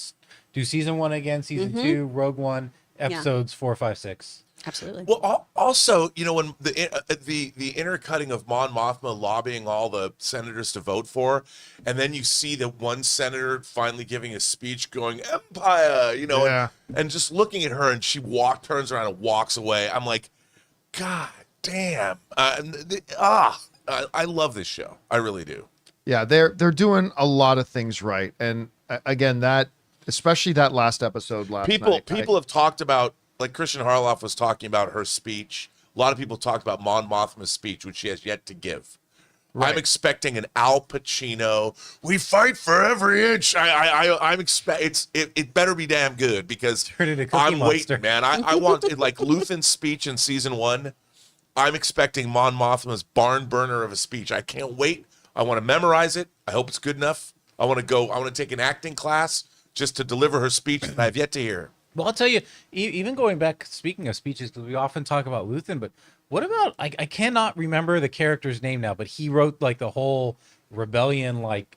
do season 1 again, season 2, Rogue One, episodes 4, 5, 6. Absolutely. Well, also, you know, when the intercutting of Mon Mothma lobbying all the senators to vote for, and then you see that one senator finally giving a speech going Empire, you know, Yeah. and just looking at her, and she turns around and walks away. I'm like, God damn, I love this show. I really do. Yeah, they're doing a lot of things right, and again, that especially that last episode last night. People have talked about, like Christian Harloff was talking about her speech. A lot of people talked about Mon Mothma's speech, which she has yet to give. Right. I'm expecting an Al Pacino. We fight for every inch. I'm expect it better be damn good because Turn into Cookie I'm Monster. waiting, man. I want it like Luthen's speech in season 1. I'm expecting Mon Mothma's barn burner of a speech. I can't wait. I want to memorize it. I hope it's good enough. I want to take an acting class just to deliver her speech that I've yet to hear. Well, I'll tell you, even going back, speaking of speeches, because we often talk about Luthen, but what about, I cannot remember the character's name now, but he wrote like the whole rebellion, like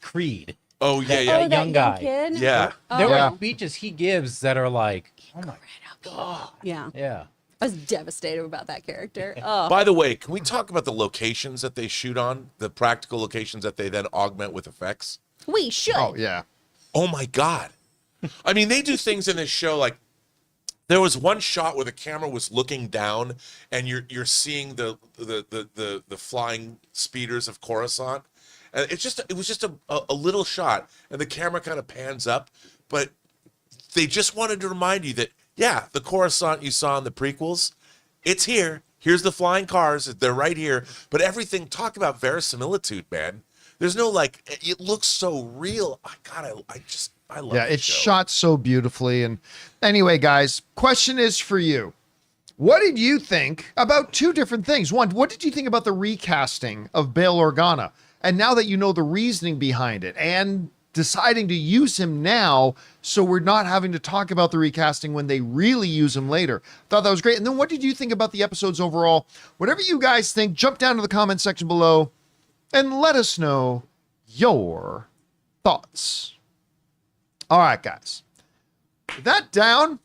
creed. Oh, yeah, That- yeah. Oh, young that young guy. kid? Yeah. There Yeah. are speeches he gives that are like, oh my God. Yeah. Yeah. I was devastated about that character. Oh, By the way, can we talk about the locations that they shoot on, the practical locations that they then augment with effects? we should. Oh yeah, Oh my God. I mean, they do things in this show like there was one shot where the camera was looking down and you're seeing the flying speeders of Coruscant. And it was just a little shot and the camera kind of pans up, but they just wanted to remind you that yeah, the Coruscant you saw in the prequels, it's here. Here's the flying cars. They're right here. But everything, talk about verisimilitude, man. There's no like, it looks so real. I love yeah, this it's show. shot so beautifully. And anyway, guys, question is for you. What did you think about two different things? One, what did you think about the recasting of Bail Organa? And now that you know the reasoning behind it and deciding to use him now so we're not having to talk about the recasting when they really use him later. Thought that was great. And then what did you think about the episodes overall? Whatever you guys think, jump down to the comment section below and let us know your thoughts. All right, guys. With that down,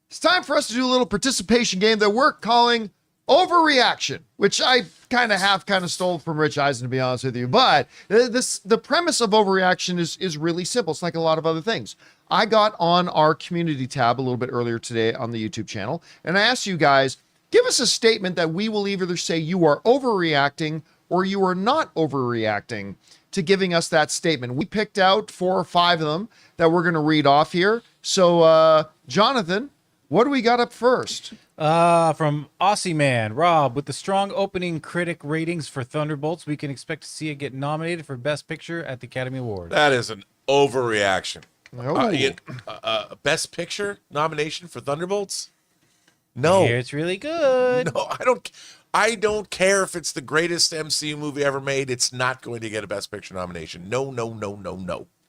it's time for us to do a little participation game that we're calling Overreaction, which I kind of stole from Rich Eisen, to be honest with you. But the premise of Overreaction is really simple. It's like a lot of other things. I got on our community tab a little bit earlier today on the YouTube channel, and I asked you guys, give us a statement that we will either say you are overreacting or you are not overreacting to giving us that statement. We picked out 4 or 5 of them that we're going to read off here. So, Jonathan, What do we got up first? From Aussie Man, Rob, with the strong opening critic ratings for Thunderbolts, we can expect to see it get nominated for Best Picture at the Academy Awards. That is an overreaction. Oh. Best Picture nomination for Thunderbolts? No. I hear it's really good. No, I don't care if it's the greatest MCU movie ever made. It's not going to get a Best Picture nomination. No.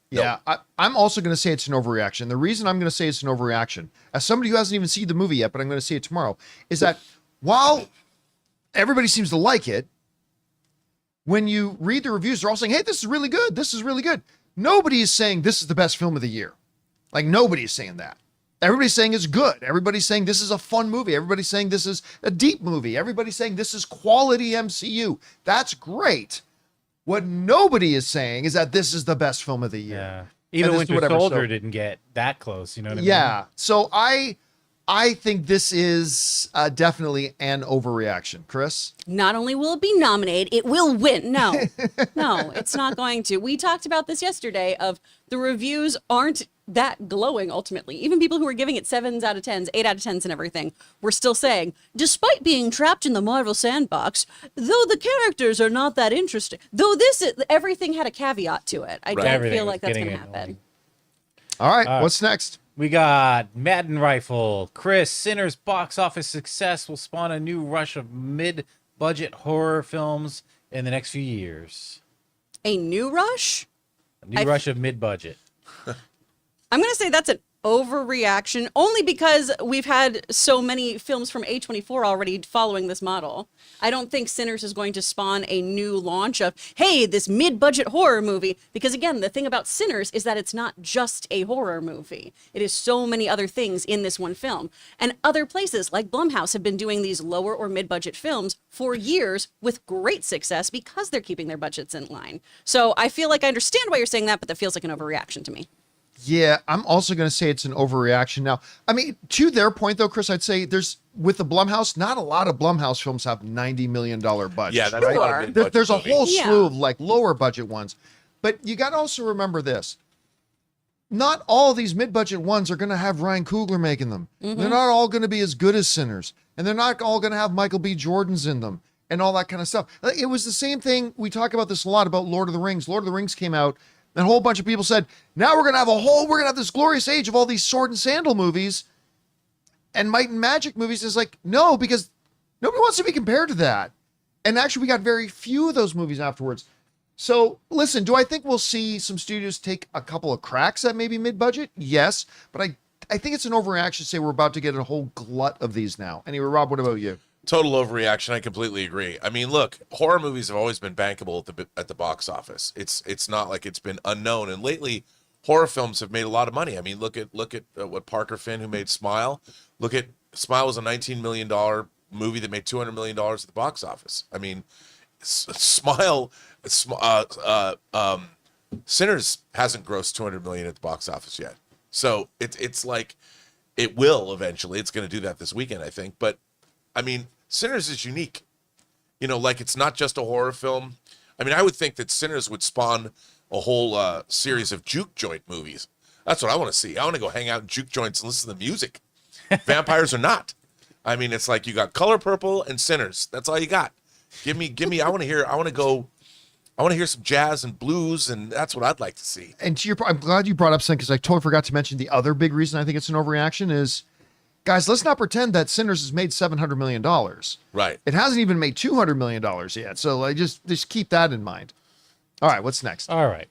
Yeah, I'm also going to say it's an overreaction. The reason I'm going to say it's an overreaction, as somebody who hasn't even seen the movie yet, but I'm going to see it tomorrow, is that while everybody seems to like it, when you read the reviews, they're all saying, hey, this is really good. This is really good. Nobody is saying this is the best film of the year. Like, nobody's saying that. Everybody's saying it's good. Everybody's saying this is a fun movie. Everybody's saying this is a deep movie. Everybody's saying this is quality MCU. That's great. What nobody is saying is that this is the best film of the year. Yeah. Even And this is Winter whatever, Soldier so- didn't get that close. You know what I mean? Yeah. So I think this is definitely an overreaction. Chris? Not only will it be nominated, it will win. No, no, it's not going to. We talked about this yesterday of the reviews aren't that glowing ultimately. Even people who were giving it 7s out of 10s, 8 out of 10s and everything were still saying, despite being trapped in the Marvel sandbox, though the characters are not that interesting, though everything had a caveat to it. I don't Everything feel was like that's getting going to happen. annoying. All right. What's next? We got Madden Rifle. Chris, Sinners box office success will spawn a new rush of mid-budget horror films in the next few years. A new rush? A new rush of mid-budget. I'm going to say that's an overreaction only because we've had so many films from A24 already following this model. I don't think Sinners is going to spawn a new launch of, hey, this mid-budget horror movie. Because again, the thing about Sinners is that it's not just a horror movie. It is so many other things in this one film. And other places like Blumhouse have been doing these lower or mid-budget films for years with great success because they're keeping their budgets in line. So I feel like I understand why you're saying that, but that feels like an overreaction to me. Yeah, I'm also going to say it's an overreaction. Now, I mean, to their point, though, Chris, I'd say with the Blumhouse, not a lot of Blumhouse films have $90 million budgets. Yeah, that's Sure. not a mid-budget There's a movie. whole Yeah. slew of like lower budget ones. But you got to also remember this. Not all these mid-budget ones are going to have Ryan Coogler making them. They're not all going to be as good as Sinners. And they're not all going to have Michael B. Jordan's in them and all that kind of stuff. Like, it was the same thing. We talk about this a lot about Lord of the Rings. Lord of the Rings came out. And a whole bunch of people said, now we're going to have this glorious age of all these sword and sandal movies and might and magic movies. Is like, no, because nobody wants to be compared to that. And actually, we got very few of those movies afterwards. So listen, do I think we'll see some studios take a couple of cracks at maybe mid-budget? Yes. But I think it's an overreaction to say we're about to get a whole glut of these now. Anyway, Rob, what about you? Total overreaction. I completely agree. I mean, look, horror movies have always been bankable at the box office. It's not like it's been unknown. And lately, horror films have made a lot of money. I mean, look at what Parker Finn, who made Smile. Look at Smile was a $19 million movie that made $200 million at the box office. I mean, Smile, Sinners hasn't grossed $200 million at the box office yet. So it's like it will eventually. It's going to do that this weekend, I think. But I mean, Sinners is unique. You know, like it's not just a horror film. I mean, I would think that Sinners would spawn a whole series of juke joint movies. That's what I want to see. I want to go hang out in juke joints and listen to the music. Vampires or not. I mean, it's like you got Color Purple and Sinners. That's all you got. Give me. I want to hear some jazz and blues, and that's what I'd like to see. And to your point, I'm glad you brought up something because I totally forgot to mention the other big reason I think it's an overreaction is, guys, let's not pretend that Sinners has made $700 million. Right. It hasn't even made $200 million yet. So just keep that in mind. All right, what's next? All right.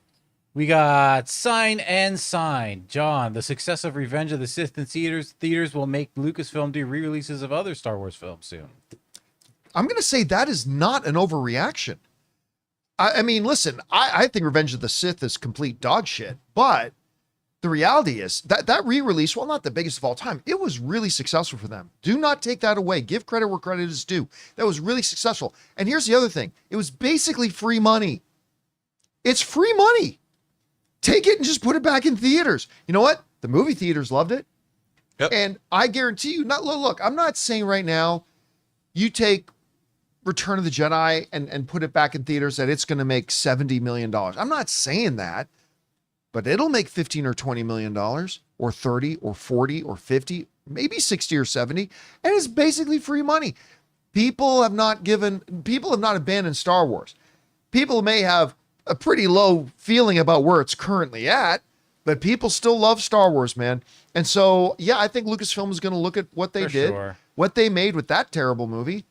We got Sign and Sign. John, the success of Revenge of the Sith in theaters will make Lucasfilm do re-releases of other Star Wars films soon. I'm going to say that is not an overreaction. I mean, listen, I think Revenge of the Sith is complete dog shit, but the reality is that re-release, while not the biggest of all time, it was really successful for them. Do not take that away. Give credit where credit is due. That was really successful. And here's the other thing. It was basically free money. It's free money. Take it and just put it back in theaters. You know what? The movie theaters loved it. Yep. And I guarantee you, look, I'm not saying right now you take Return of the Jedi and put it back in theaters that it's going to make $70 million. I'm not saying that, but it'll make $15 or $20 million or 30 or 40 or 50 maybe 60 or 70, and it's basically free money. People have not abandoned Star Wars. People may have a pretty low feeling about where it's currently at, but people still love Star Wars, man. And so, yeah, I think Lucasfilm is going to look at what they did, what they made with that terrible movie.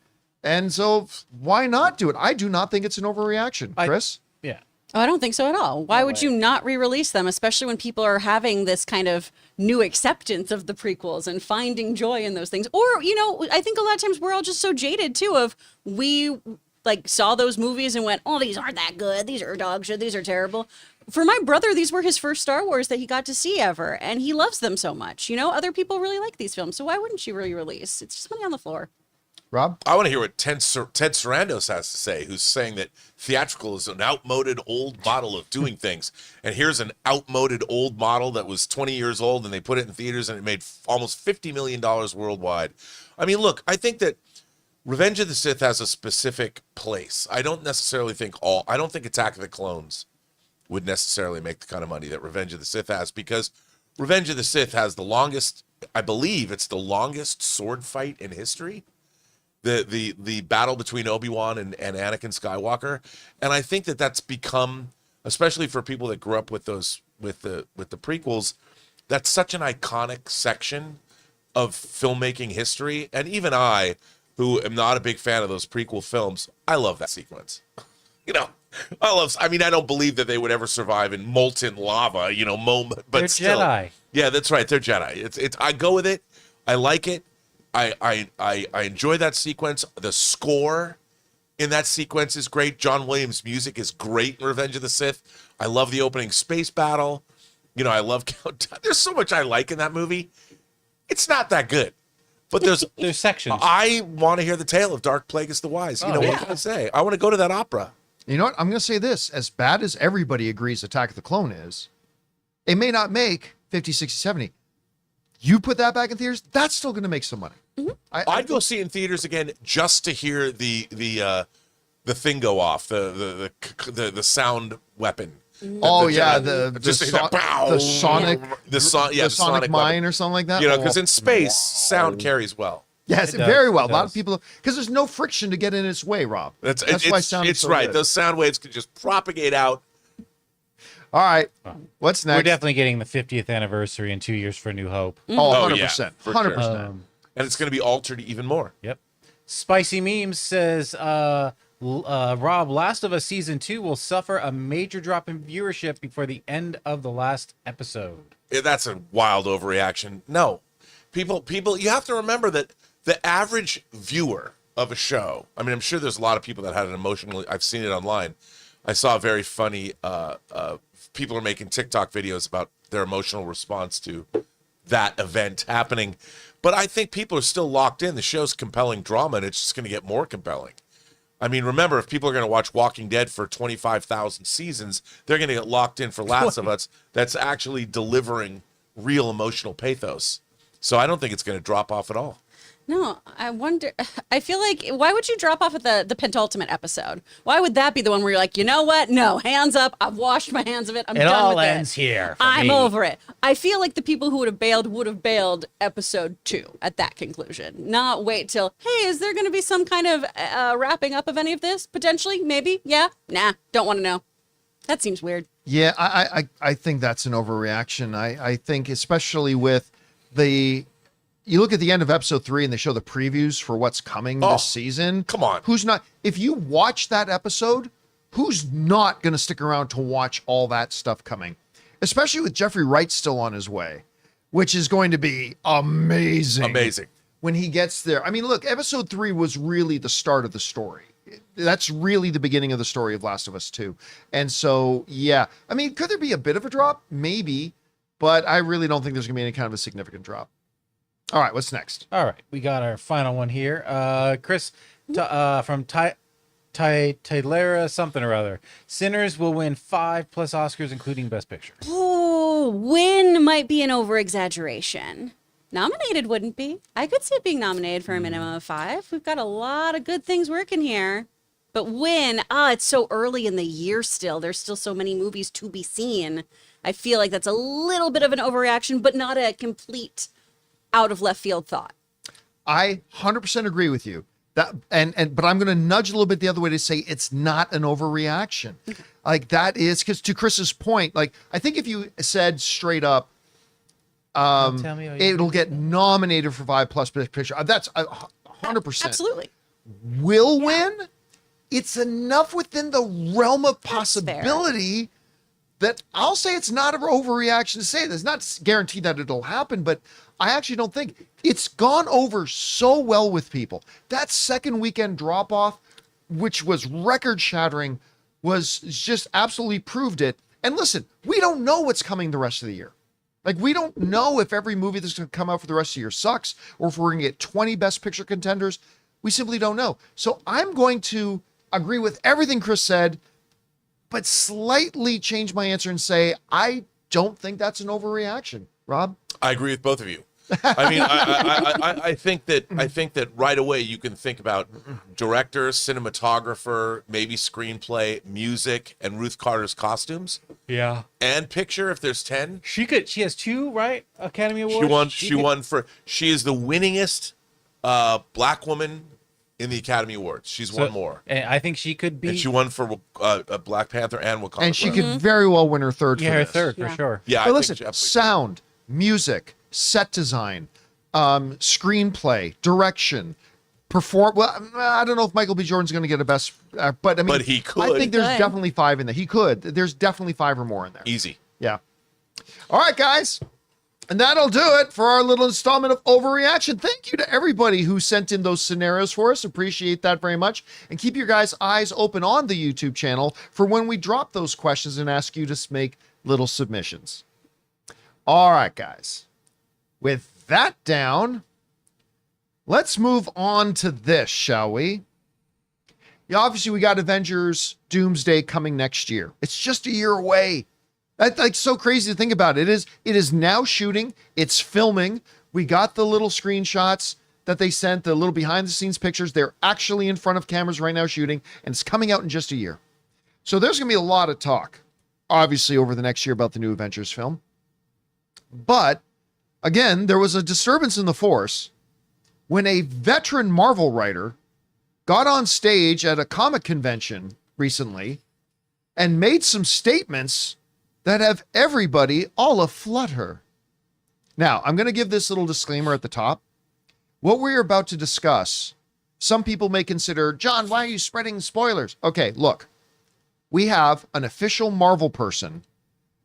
And so why not do it? I do not think it's an overreaction, Chris. Yeah. Oh, I don't think so at all. Why would you not re-release them, especially when people are having this kind of new acceptance of the prequels and finding joy in those things? Or, I think a lot of times we're all just so jaded too of we like saw those movies and went, oh, these aren't that good. These are dog shit. These are terrible. For my brother, these were his first Star Wars that he got to see ever, and he loves them so much. Other people really like these films, so why wouldn't you re-release? It's just money on the floor. Rob? I want to hear what Ted Sarandos has to say, who's saying that theatrical is an outmoded old model of doing things. And here's an outmoded old model that was 20 years old, and they put it in theaters, and it made almost $50 million worldwide. I mean, look, I think that Revenge of the Sith has a specific place. I don't think Attack of the Clones would necessarily make the kind of money that Revenge of the Sith has, because Revenge of the Sith has the longest, I believe it's the longest sword fight in history. The battle between Obi-Wan and Anakin Skywalker. And I think that that's become, especially for people that grew up with those with the prequels, that's such an iconic section of filmmaking history. And even I, who am not a big fan of those prequel films, I love that sequence. I don't believe that they would ever survive in molten lava, but they're still. Jedi. Yeah, that's right. They're Jedi. It's I go with it. I like it. I enjoy that sequence. The score in that sequence is great. John Williams' music is great in Revenge of the Sith. I love the opening space battle. I love Countdown. There's so much I like in that movie. It's not that good, but there's sections. I want to hear the tale of Dark Plagueis the Wise. What can I say? I want to go to that opera. You know what? I'm going to say this. As bad as everybody agrees Attack of the Clone is, it may not make 50, 60, 70. You put that back in theaters, that's still going to make some money. Mm-hmm. I'd go see it in theaters again just to hear the thing go off, the sound weapon. The sonic mine or something like that. Because in space, sound carries well. Yes, very well. A lot of people, because there's no friction to get in its way, Rob. That's why sound is so right. good. Those sound waves can just propagate out. All right. What's next? We're definitely getting the 50th anniversary in 2 years for New Hope. Oh, 100%. Yeah, 100%. And it's going to be altered even more. Yep. Spicy Memes says, Rob, Last of Us Season 2 will suffer a major drop in viewership before the end of the last episode. Yeah, that's a wild overreaction. No. People, you have to remember that the average viewer of a show, I mean, I'm sure there's a lot of people that had an emotional, I've seen it online. I saw a very funny, people are making TikTok videos about their emotional response to that event happening. But I think people are still locked in. The show's compelling drama, and it's just going to get more compelling. I mean, remember, if people are going to watch Walking Dead for 25,000 seasons, they're going to get locked in for Last of Us that's actually delivering real emotional pathos. So I don't think it's going to drop off at all. No, I wonder. I feel like, why would you drop off at the penultimate episode? Why would that be the one where you're like, you know what? No, hands up. I've washed my hands of it. I'm done with it. It all ends here. I'm over it. I feel like the people who would have bailed episode 2 at that conclusion. Not wait till, hey, is there going to be some kind of wrapping up of any of this? Potentially, maybe, yeah. Nah, don't want to know. That seems weird. Yeah, I think that's an overreaction. I think especially with the. You look at the end of episode 3 and they show the previews for what's coming this season. Come on. If you watch that episode, who's not going to stick around to watch all that stuff coming? Especially with Jeffrey Wright still on his way, which is going to be amazing. Amazing. When he gets there. I mean, look, episode 3 was really the start of the story. That's really the beginning of the story of Last of Us 2. And so, yeah. I mean, could there be a bit of a drop? Maybe. But I really don't think there's going to be any kind of a significant drop. All right, what's next? All right, we got our final one here. Chris from Tylera something or other. Sinners will win 5+ Oscars, including Best Picture. Oh, win might be an over-exaggeration. Nominated wouldn't be. I could see it being nominated for a minimum of 5. We've got a lot of good things working here. But win, it's so early in the year still. There's still so many movies to be seen. I feel like that's a little bit of an overreaction, but not a complete out of left field thought. I 100% agree with you. But I'm going to nudge a little bit the other way to say it's not an overreaction. Like that is, because to Chris's point, like I think if you said straight up, Tell me how you it'll get nominated for 5+ Best Picture. That's 100%. Absolutely. Will win. It's enough within the realm of fair. possibility that I'll say it's not an overreaction to say this. Not guaranteed that it'll happen, but I actually don't think it's gone over so well with people. That second weekend drop off, which was record shattering, was just absolutely proved it. And listen, we don't know what's coming the rest of the year. Like, we don't know if every movie that's going to come out for the rest of the year sucks, or if we're going to get 20 Best Picture contenders. We simply don't know. So I'm going to agree with everything Chris said, but slightly change my answer and say, I don't think that's an overreaction. Rob? I agree with both of you. I mean, I think that right away you can think about director, cinematographer, maybe screenplay, music, and Ruth Carter's costumes. Yeah. And picture if there's 10. She has 2, right? Academy Awards. She won for. She is the winningest black woman in the Academy Awards. She's won more. And I think she could be. And she won for Black Panther and Wakanda. And she could very well win her third for her this. third for sure. Yeah, But I listen, think sound, music, set design, screenplay, direction, perform. Well, I don't know if Michael B. Jordan's going to get a best, but I mean, But he could. I think there's He could. definitely 5 in there. He could. There's definitely 5 or more in there. easy. Yeah. All right, guys. And that'll do it for our little installment of Overreaction. Thank you to everybody who sent in those scenarios for us. Appreciate that very much. And keep your guys' eyes open on the YouTube channel for when we drop those questions and ask you to make little submissions. All right, guys. With that down, let's move on to this, shall we? Yeah, obviously, we got Avengers Doomsday coming next year. It's just a year away. That's like so crazy to think about. It is now shooting. It's filming. We got the little screenshots that they sent, the little behind the scenes pictures. They're actually in front of cameras right now shooting, and it's coming out in just a year. So there's going to be a lot of talk, obviously, over the next year about the new Avengers film. But again, there was a disturbance in the force when a veteran Marvel writer got on stage at a comic convention recently and made some statements that have everybody all aflutter. Now, I'm going to give this little disclaimer at the top. What we're about to discuss, some people may consider, John, why are you spreading spoilers? Okay, look, we have an official Marvel person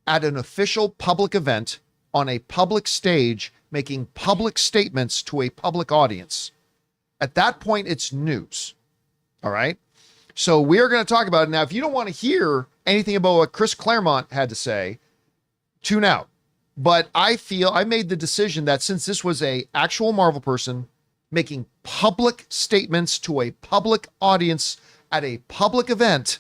at an official public event on a public stage making public statements to a public audience. At that point, it's news. All right? So we are going to talk about it. Now, if you don't want to hear anything about what Chris Claremont had to say, tune out. But I made the decision that since this was a actual Marvel person making public statements to a public audience at a public event,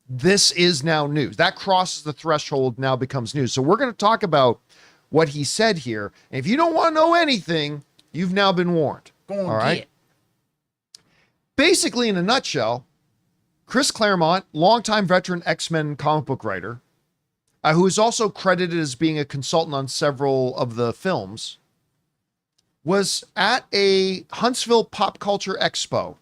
this is now news. That crosses the threshold, now becomes news. So we're going to talk about what he said here. And if you don't want to know anything, you've now been warned. Go on, all right? get it. Basically, in a nutshell, Chris Claremont, longtime veteran X-Men comic book writer, who is also credited as being a consultant on several of the films, was at a Huntsville Pop Culture Expo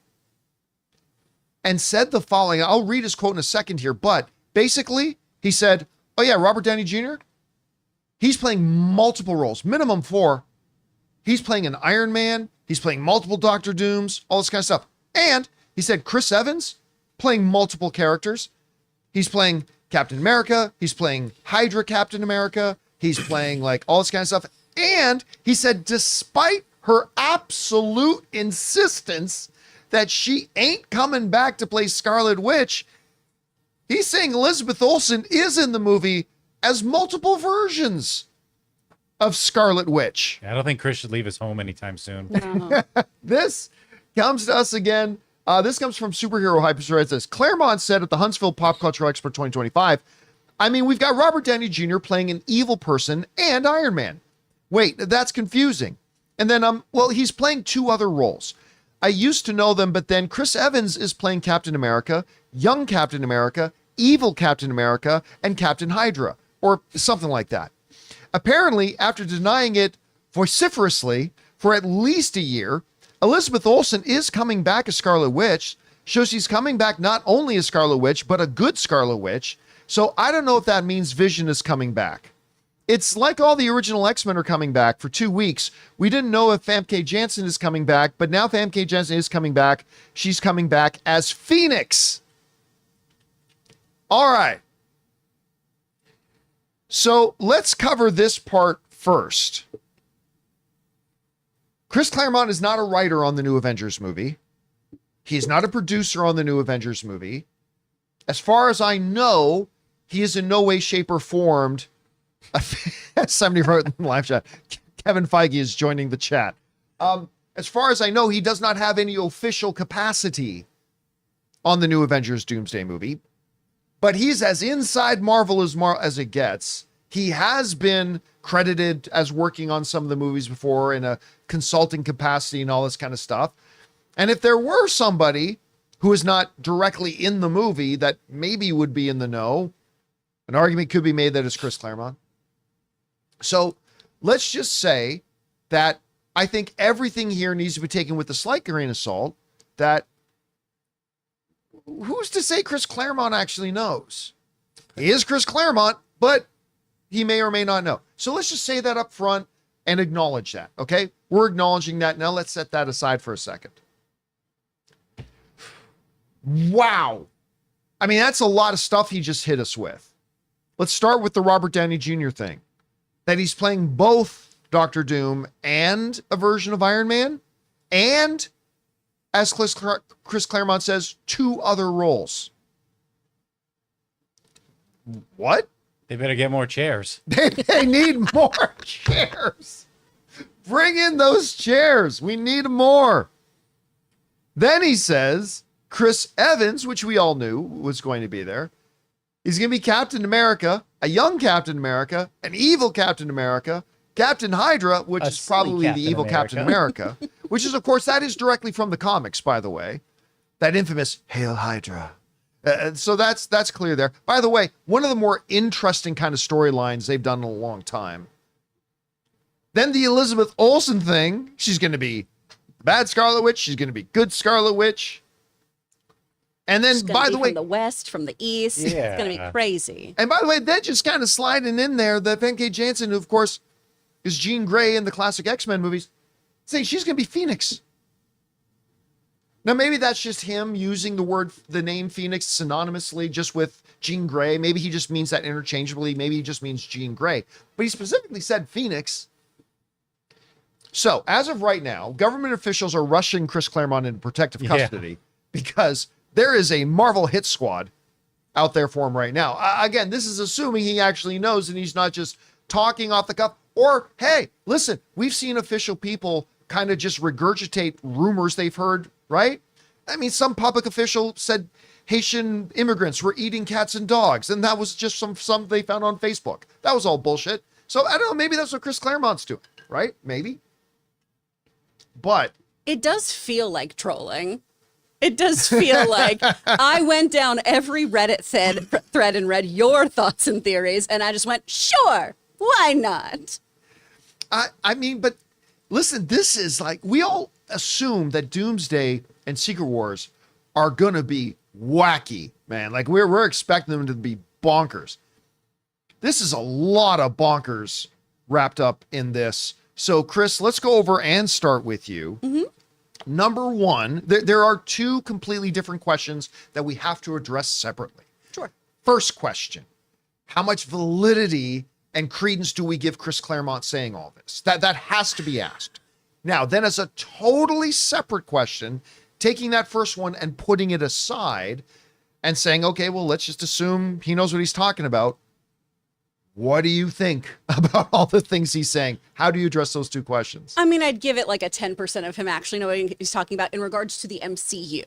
and said the following. I'll read his quote in a second here, but basically he said, oh yeah, Robert Downey Jr., he's playing multiple roles, minimum 4. He's playing an Iron Man. He's playing multiple Doctor Dooms, all this kind of stuff. And he said Chris Evans playing multiple characters. He's playing Captain America. He's playing Hydra Captain America. He's playing like all this kind of stuff. And he said, despite her absolute insistence that she ain't coming back to play Scarlet Witch, he's saying Elizabeth Olsen is in the movie as multiple versions of Scarlet Witch. I don't think Chris should leave his home anytime soon. This comes to us again. This comes from Superhero Hype. It says, Claremont said at the Huntsville Pop Culture Expo 2025, I mean, we've got Robert Downey Jr. playing an evil person and Iron Man. Wait, that's confusing. And then, well, he's playing 2 other roles. I used to know them, but then Chris Evans is playing Captain America, young Captain America, evil Captain America, and Captain Hydra, or something like that. Apparently, after denying it vociferously for at least a year. Elizabeth Olsen is coming back as Scarlet Witch. So she's coming back not only as Scarlet Witch, but a good Scarlet Witch. So I don't know if that means Vision is coming back. It's like all the original X-Men are coming back for 2 weeks. We didn't know if Famke Janssen is coming back, but now Famke Janssen is coming back. She's coming back as Phoenix. All right. So let's cover this part first. Chris Claremont is not a writer on the new Avengers movie. He's not a producer on the new Avengers movie. As far as I know, he is in no way, shape, or form. Somebody wrote in the live chat. Kevin Feige is joining the chat. As far as I know, he does not have any official capacity on the new Avengers Doomsday movie. But he's as inside Marvel as it gets. He has been credited as working on some of the movies before in a consulting capacity and all this kind of stuff. And if there were somebody who is not directly in the movie that maybe would be in the know, an argument could be made that it's Chris Claremont. So let's just say that I think everything here needs to be taken with a slight grain of salt. That who's to say Chris Claremont actually knows? He is Chris Claremont, but he may or may not know. So let's just say that up front and acknowledge that, okay? We're acknowledging that. Now let's set that aside for a second. Wow. I mean, that's a lot of stuff he just hit us with. Let's start with the Robert Downey Jr. thing. That he's playing both Doctor Doom and a version of Iron Man. And, as Chris Claremont says, 2 other roles. What? They better get more chairs. They need more chairs. Bring in those chairs. We need more. Then he says Chris Evans, which we all knew was going to be there. He's going to be Captain America, a young Captain America, an evil Captain America, Captain Hydra, which is probably the evil Captain America, which is, of course, that is directly from the comics, by the way. That infamous Hail Hydra. So that's clear there. By the way, one of the more interesting kind of storylines they've done in a long time. Then the Elizabeth Olsen thing. She's going to be bad Scarlet Witch. She's going to be good Scarlet Witch. And then, by the way, from the west, from the east, it's going to be crazy. And by the way, then just kind of sliding in there, the Famke Janssen, who of course is Jean Grey in the classic X-Men movies, saying she's going to be Phoenix. Now, maybe that's just him using the name Phoenix synonymously just with Jean Grey. Maybe he just means that interchangeably. Maybe he just means Jean Grey. But he specifically said Phoenix. So, as of right now, government officials are rushing Chris Claremont into protective custody because there is a Marvel hit squad out there for him right now. Again, this is assuming he actually knows and he's not just talking off the cuff. Or, hey, listen, we've seen official people kind of just regurgitate rumors they've heard, right? I mean, some public official said Haitian immigrants were eating cats and dogs, and that was just some they found on Facebook. That was all bullshit. So, I don't know, maybe that's what Chris Claremont's doing, right? Maybe. But it does feel like trolling. It does feel like I went down every Reddit thread and read your thoughts and theories, and I just went, sure, why not? I mean, but listen, this is like, we all assume that Doomsday and Secret Wars are going to be wacky, man. Like, we're expecting them to be bonkers. This is a lot of bonkers wrapped up in this. So, Chris, let's go over and start with you. Mm-hmm. Number one, there are 2 completely different questions that we have to address separately. Sure. First question, how much validity and credence do we give Chris Claremont saying all this? That has to be asked. Now, then as a totally separate question, taking that first one and putting it aside and saying, okay, well, let's just assume he knows what he's talking about. What do you think about all the things he's saying? How do you address those 2 questions? I mean, I'd give it like a 10% of him actually knowing what he's talking about in regards to the MCU.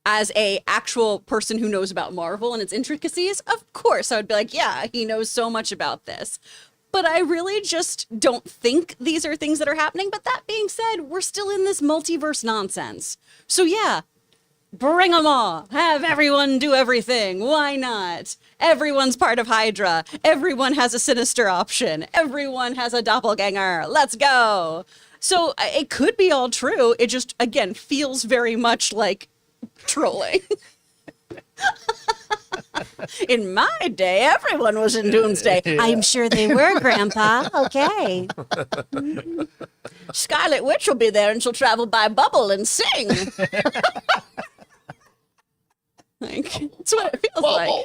As a actual person who knows about Marvel and its intricacies, of course, I would be like, yeah, he knows so much about this. But I really just don't think these are things that are happening. But that being said, we're still in this multiverse nonsense. So yeah, Bring them all. Have everyone do everything. Why not? Everyone's part of Hydra. Everyone has a sinister option. Everyone has a doppelganger. Let's go. So it could be all true. It just, again, feels very much like trolling. In my day, everyone was in Doomsday. Yeah. I'm sure they were, Grandpa. Okay. Scarlet Witch will be there and she'll travel by bubble and sing. Like, that's what it feels like.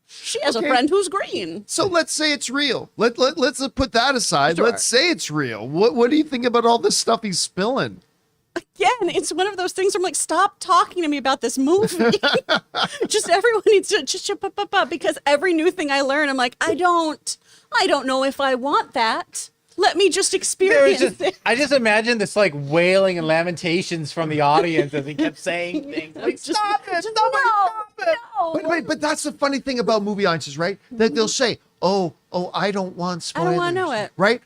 She has a friend who's green. So let's say it's real. Let's put that aside. Sure. Let's say it's real. What do you think about all this stuff he's spilling? Again, it's one of those things where I'm like, stop talking to me about this movie. Just everyone needs to just because every new thing I learn, I'm like, I don't know if I want that. Let me just experience it. I just imagine this like wailing and lamentations from the audience as he kept saying things like, "Stop it! Stop it! No. But that's the funny thing about movie audiences, right? That they'll say, "Oh, I don't want spoilers." I don't wanna know it. Right?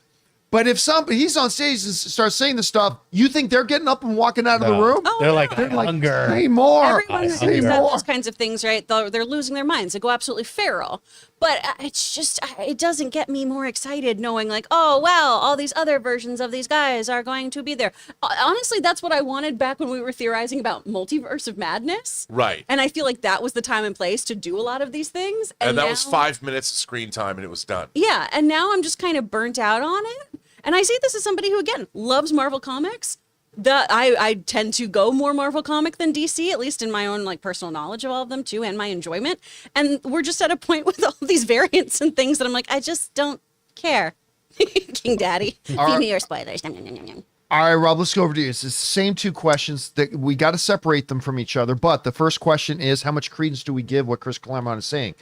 But if he's on stage and starts saying this stuff, you think they're getting up and walking out of the room? Oh, They're like, They're like, hunger." say more. Everyone who Say does more. those kinds of things, right? They're losing their minds. They go absolutely feral. But it's just, it doesn't get me more excited knowing like, oh, wow, all these other versions of these guys are going to be there. Honestly, that's what I wanted back when we were theorizing about Multiverse of Madness. Right. And I feel like that was the time and place to do a lot of these things. And that now, was 5 minutes of screen time, and it was done. Yeah, and now I'm just kind of burnt out on it. And I say this as somebody who, again, loves Marvel Comics. I tend to go more Marvel comic than DC, at least in my own like personal knowledge of all of them too, and my enjoyment. And we're just at a point with all these variants and things that I'm like, I just don't care. King Daddy, feed me your spoilers. Nom, nom, nom, nom, nom. All right, Rob, let's go over to you. It's the same two questions that we got to separate them from each other. But the first question is, how much credence do we give what Chris Claremont is saying?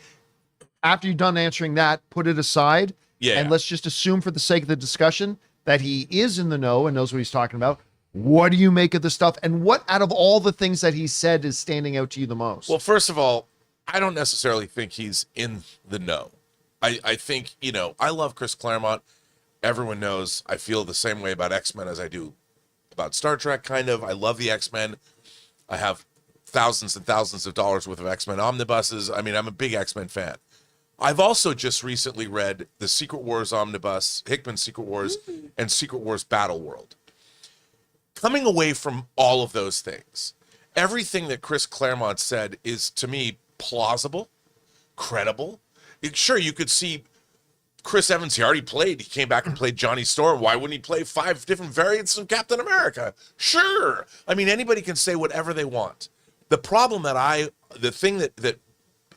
After you're done answering that, put it aside. Yeah. And let's just assume for the sake of the discussion that he is in the know and knows what he's talking about. What do you make of the stuff? And what out of all the things that he said is standing out to you the most? Well, first of all, I don't necessarily think he's in the know. I think, I love Chris Claremont. Everyone knows I feel the same way about X-Men as I do about Star Trek, kind of. I love the X-Men. I have thousands and thousands of dollars worth of X-Men omnibuses. I mean, I'm a big X-Men fan. I've also just recently read the Secret Wars omnibus, Hickman's Secret Wars, and Secret Wars Battle World. Coming away from all of those things, everything that Chris Claremont said is, to me, plausible, credible. Sure, you could see Chris Evans, he came back and played Johnny Storm. Why wouldn't he play 5 different variants of Captain America? Sure. I mean, anybody can say whatever they want. The problem the thing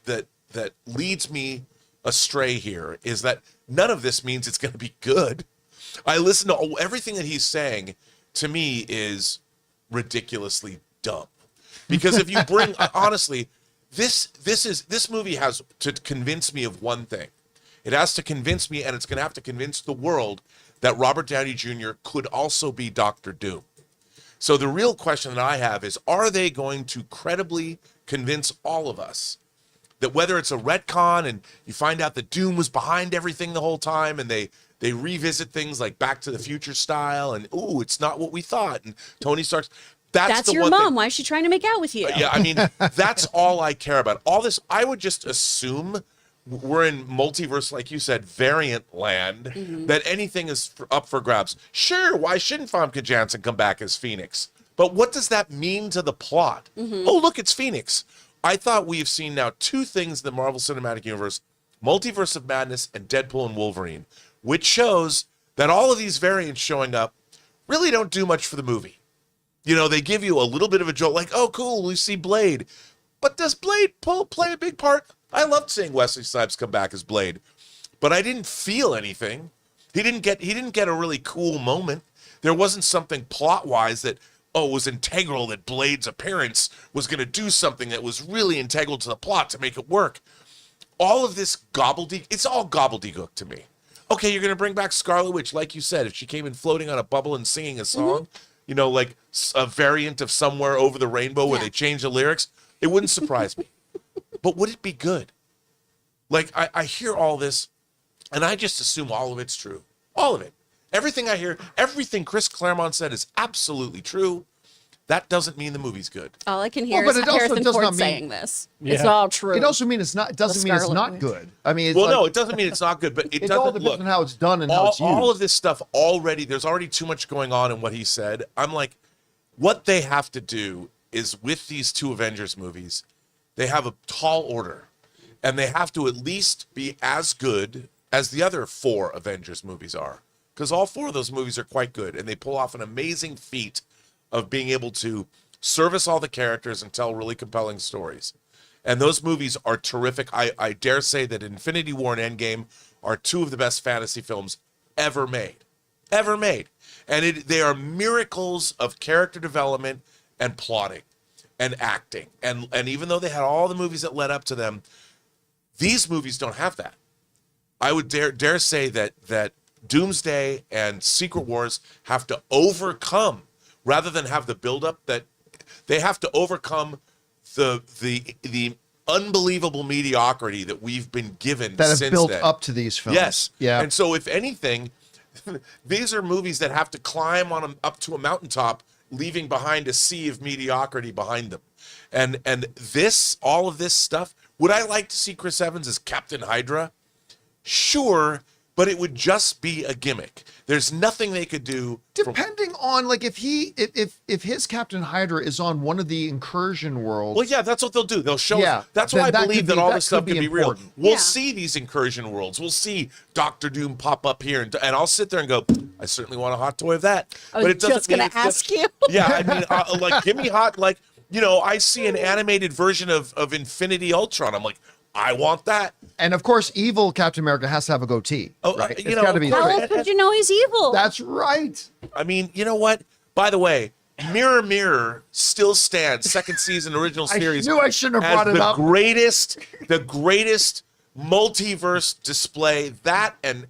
that leads me astray here is that none of this means it's going to be good. I listen to everything that he's saying. To me, is ridiculously dumb. Because if you bring, honestly, this movie has to convince me of one thing. It has to convince me, and it's going to have to convince the world that Robert Downey Jr. could also be Dr. Doom. So the real question that I have is, are they going to credibly convince all of us that whether it's a retcon and you find out that Doom was behind everything the whole time, and they revisit things like Back to the Future style, and it's not what we thought, and Tony Stark's. That's the your one mom. thing. Why is she trying to make out with you? Yeah, I mean, that's all I care about. All this, I would just assume we're in multiverse, like you said, variant land, that anything is up for grabs. Sure, why shouldn't Famke Janssen come back as Phoenix? But what does that mean to the plot? Oh, look, it's Phoenix. I thought we have seen now 2 things in the Marvel Cinematic Universe, Multiverse of Madness and Deadpool and Wolverine, which shows that all of these variants showing up really don't do much for the movie. They give you a little bit of a jolt, like, oh, cool, we see Blade. But does Blade play a big part? I loved seeing Wesley Snipes come back as Blade, but I didn't feel anything. He didn't get a really cool moment. There wasn't something plot-wise that, was integral, that Blade's appearance was going to do something that was really integral to the plot to make it work. All of this it's all gobbledygook to me. Okay, you're going to bring back Scarlet Witch, like you said, if she came in floating on a bubble and singing a song, like a variant of Somewhere Over the Rainbow where they change the lyrics, it wouldn't surprise me. But would it be good? Like, I hear all this, and I just assume all of it's true. All of it. Everything I hear, everything Chris Claremont said is absolutely true. that doesn't mean the movie's good. All I can hear Well, but is it also Harrison does Ford not mean- saying this. It's Yeah. all true. It also means it's not. It doesn't mean it's Scarlet not Witch. good. I mean, it's Well, like, no, it doesn't mean it's not good, but it it all doesn't depends look. on how it's done and how it's used. All of this stuff already, there's already too much going on in what he said. I'm like, what they have to do is with these two Avengers movies, they have a tall order, and they have to at least be as good as the other 4 Avengers movies are, because all 4 of those movies are quite good, and they pull off an amazing feat of being able to service all the characters and tell really compelling stories. And those movies are terrific. I dare say that Infinity War and Endgame are 2 of the best fantasy films ever made. Ever made. And they are miracles of character development and plotting and acting. And even though they had all the movies that led up to them, these movies don't have that. I would dare say that Doomsday and Secret Wars have to overcome, rather than have the buildup, that they have to overcome the unbelievable mediocrity that we've been given that have since built then. up to these films. Yes. Yeah. And so if anything, these are movies that have to climb up to a mountaintop, leaving behind a sea of mediocrity behind them. And all of this stuff, would I like to see Chris Evans as Captain Hydra? Sure, but it would just be a gimmick. There's nothing they could do. Depending on like if his Captain Hydra is on one of the incursion worlds. Well, yeah, that's what they'll do. They'll show. Yeah, That's then why I that believe could that be- all that this stuff could can be be real. important. We'll Yeah. see these incursion worlds. We'll see Doctor Doom pop up here, and I'll sit there and go, I certainly want a hot toy of that. I was just mean going it's to ask you. Yeah, I mean, like, give me hot, like, I see an animated version of Infinity Ultron. I'm like, I want that. And of course, evil Captain America has to have a goatee. Oh, right? you It's know, got to be. of course. How else would you know he's evil? That's right. I mean, you know what? By the way, Mirror Mirror still stands, second season original series. I knew I shouldn't have as brought it up. the greatest multiverse display. That and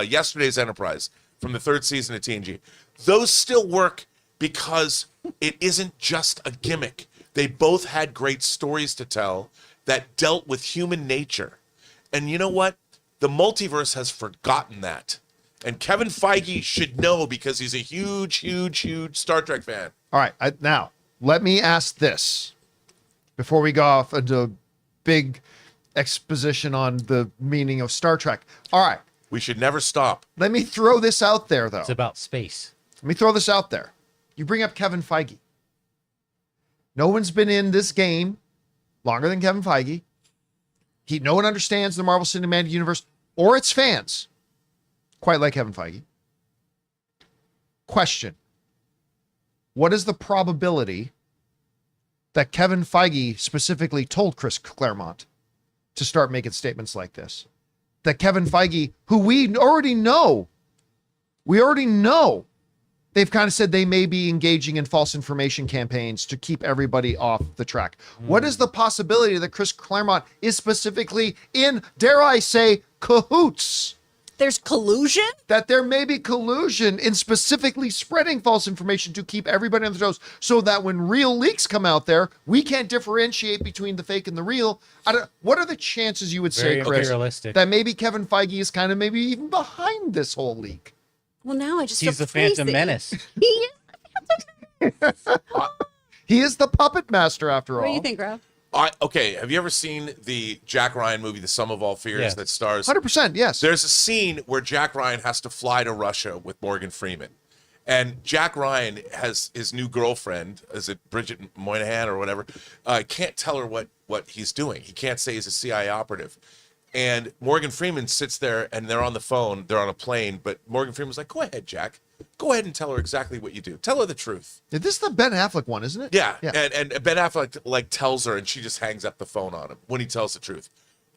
Yesterday's Enterprise from the 3rd season of TNG. Those still work because it isn't just a gimmick. They both had great stories to tell that dealt with human nature. And you know what? The multiverse has forgotten that. And Kevin Feige should know because he's a huge, huge, huge Star Trek fan. All right. Now, let me ask this before we go off into a big exposition on the meaning of Star Trek. All right. We should never stop. Let me throw this out there, though. It's about space. Let me throw this out there. You bring up Kevin Feige. No one's been in this game longer than Kevin Feige. No one understands the Marvel Cinematic Universe or its fans quite like Kevin Feige. Question. What is the probability that Kevin Feige specifically told Chris Claremont to start making statements like this? That Kevin Feige, who we already know, they've kind of said they may be engaging in false information campaigns to keep everybody off the track. What is the possibility that Chris Claremont is specifically in, dare I say, cahoots? There's collusion? That there may be collusion in specifically spreading false information to keep everybody on the toes so that when real leaks come out there, we can't differentiate between the fake and the real. What are the chances, you would say, Very Chris, realistic. that maybe Kevin Feige is kind of maybe even behind this whole leak? Well, now I just He's feel the Phantom crazy. Menace. He is. He is the puppet master after all. What do you think, Rob? Okay, have you ever seen the Jack Ryan movie, The Sum of All Fears, Yes. that stars? 100%, yes. There's a scene where Jack Ryan has to fly to Russia with Morgan Freeman. And Jack Ryan has his new girlfriend, is it Bridget Moynihan or whatever, can't tell her what he's doing. He can't say he's a CIA operative. And Morgan Freeman sits there and they're on the phone, they're on a plane, but Morgan Freeman's like, go ahead, Jack. Go ahead and tell her exactly what you do. Tell her the truth. This is the Ben Affleck one, isn't it? Yeah. And Ben Affleck tells her and she just hangs up the phone on him when he tells the truth.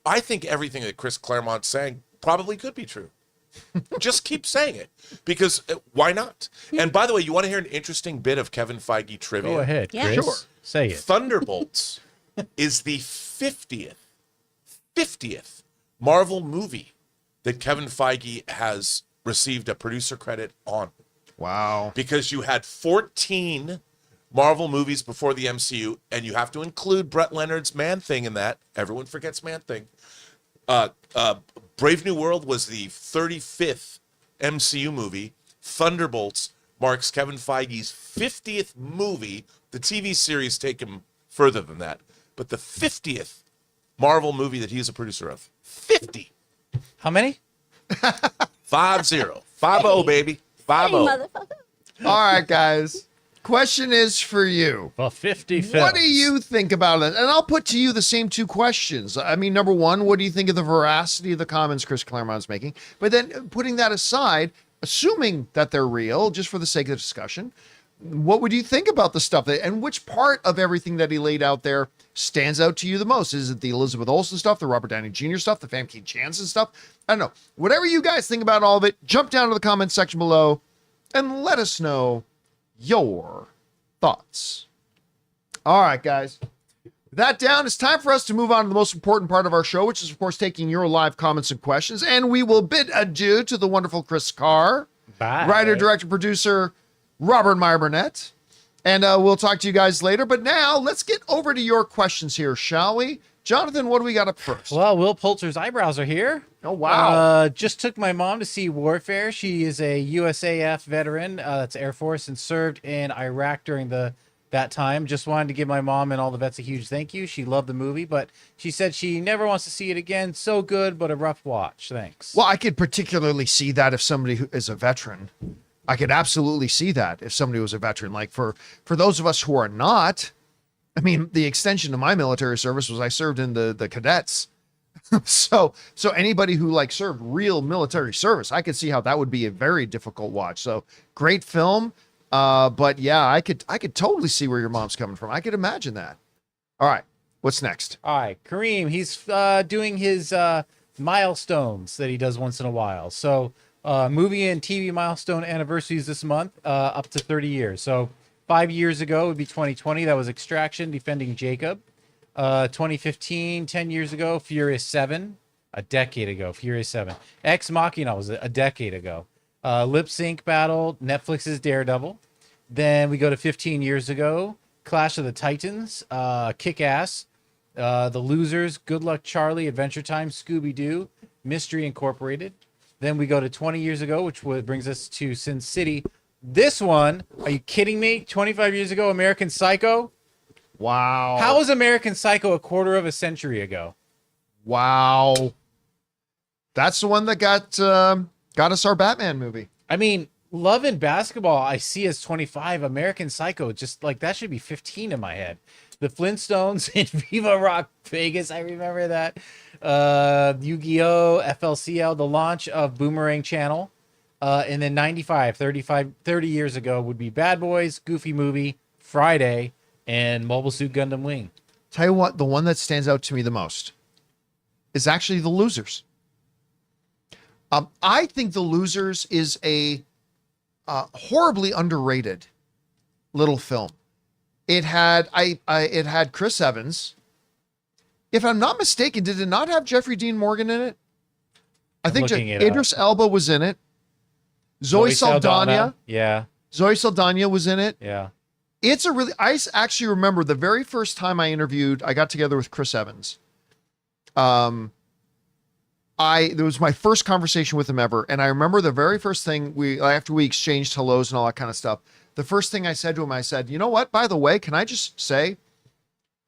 I think everything that Chris Claremont's saying probably could be true. Just keep saying it because why not? And by the way, you want to hear an interesting bit of Kevin Feige trivia? Go ahead, Yeah. Chris. Sure. Say it. Thunderbolts is the 50th Marvel movie that Kevin Feige has received a producer credit on. Wow. Because you had 14 Marvel movies before the MCU, and you have to include Brett Leonard's Man-Thing in that. Everyone forgets Man-Thing. Brave New World was the 35th MCU movie. Thunderbolts marks Kevin Feige's 50th movie. The TV series take him further than that, but the 50th Marvel movie that he's a producer of. 50. How many? 50. 50, baby. 50. motherfucker. All right, guys. Question is for you. Well, 50 films. What do you think about it? And I'll put to you the same two questions. I mean, number one, what do you think of the veracity of the comments Chris Claremont's making? But then putting that aside, assuming that they're real, just for the sake of the discussion, what would you think about the stuff and which part of everything that he laid out there stands out to you the most? Is it the Elizabeth Olsen stuff, the Robert Downey Jr. stuff, the Famke Janssen stuff? I don't know. Whatever you guys think about all of it, jump down to the comments section below and let us know your thoughts. All right, guys. With that down, it's time for us to move on to the most important part of our show, which is, of course, taking your live comments and questions. And we will bid adieu to the wonderful Chris Carr, Bye. writer, director, producer, Robert Meyer Burnett. And we'll talk to you guys later. But now let's get over to your questions here, shall we? Jonathan, what do we got up first? Well, Will Poulter's eyebrows are here. Oh, wow. Just took my mom to see Warfare. She is a USAF veteran. That's Air Force, and served in Iraq during that time. Just wanted to give my mom and all the vets a huge thank you. She loved the movie, but she said she never wants to see it again. So good, but a rough watch. Thanks. Well, I could particularly see that if somebody who is a veteran. I could absolutely see that if somebody was a veteran. Like for those of us who are not, I mean, the extension of my military service was I served in the cadets. So anybody who like served real military service, I could see how that would be a very difficult watch. So great film. But yeah, I could totally see where your mom's coming from. I could imagine that. All right. What's next? All right, Kareem, he's doing his milestones that he does once in a while. So movie and TV milestone anniversaries this month, up to 30 years. So 5 years ago would be 2020. That was Extraction, Defending Jacob. 2015, 10 years ago, Furious 7. A decade ago, Furious 7. Ex Machina was a decade ago. Lip Sync Battle, Netflix's Daredevil. Then we go to 15 years ago, Clash of the Titans, Kick-Ass, The Losers, Good Luck Charlie, Adventure Time, Scooby-Doo, Mystery Incorporated. Then we go to 20 years ago, which brings us to Sin City. This one, are you kidding me? 25 years ago, American Psycho. Wow. How was American Psycho a quarter of a century ago? Wow. That's the one that got us our Batman movie. I mean, Love and Basketball, I see as 25. American Psycho, just like that should be 15 in my head. The Flintstones in Viva Rock Vegas, I remember that. Yu-Gi-Oh, FLCL, the launch of Boomerang Channel. And then 30 years ago would be Bad Boys, Goofy Movie, Friday, and Mobile Suit Gundam Wing. Tell you what, the one that stands out to me the most is actually The Losers. I think The Losers is a horribly underrated little film. It had it had Chris Evans. If I'm not mistaken, did it not have Jeffrey Dean Morgan in it? I think Idris Elba was in it. Zoe Saldana. Yeah. Zoe Saldana was in it. Yeah. It's I actually remember the very first time I got together with Chris Evans. There was my first conversation with him ever. And I remember the very first thing after we exchanged hellos and all that kind of stuff, the first thing I said to him, I said, you know what, by the way, can I just say,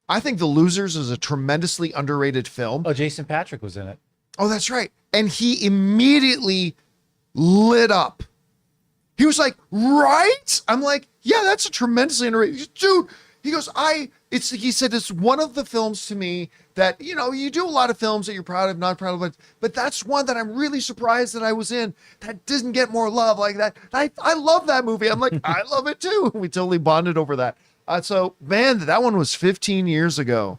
I think The Losers is a tremendously underrated film. Oh, Jason Patrick was in it. Oh, that's right. And he immediately lit up. He was like, right? I'm like, yeah, that's a tremendously underrated. Dude, he goes, he said, it's one of the films to me that, you do a lot of films that you're proud of, not proud of, but that's one that I'm really surprised that I was in that didn't get more love like that. I love that movie. I'm like, I love it too. We totally bonded over that. So man, that one was 15 years ago.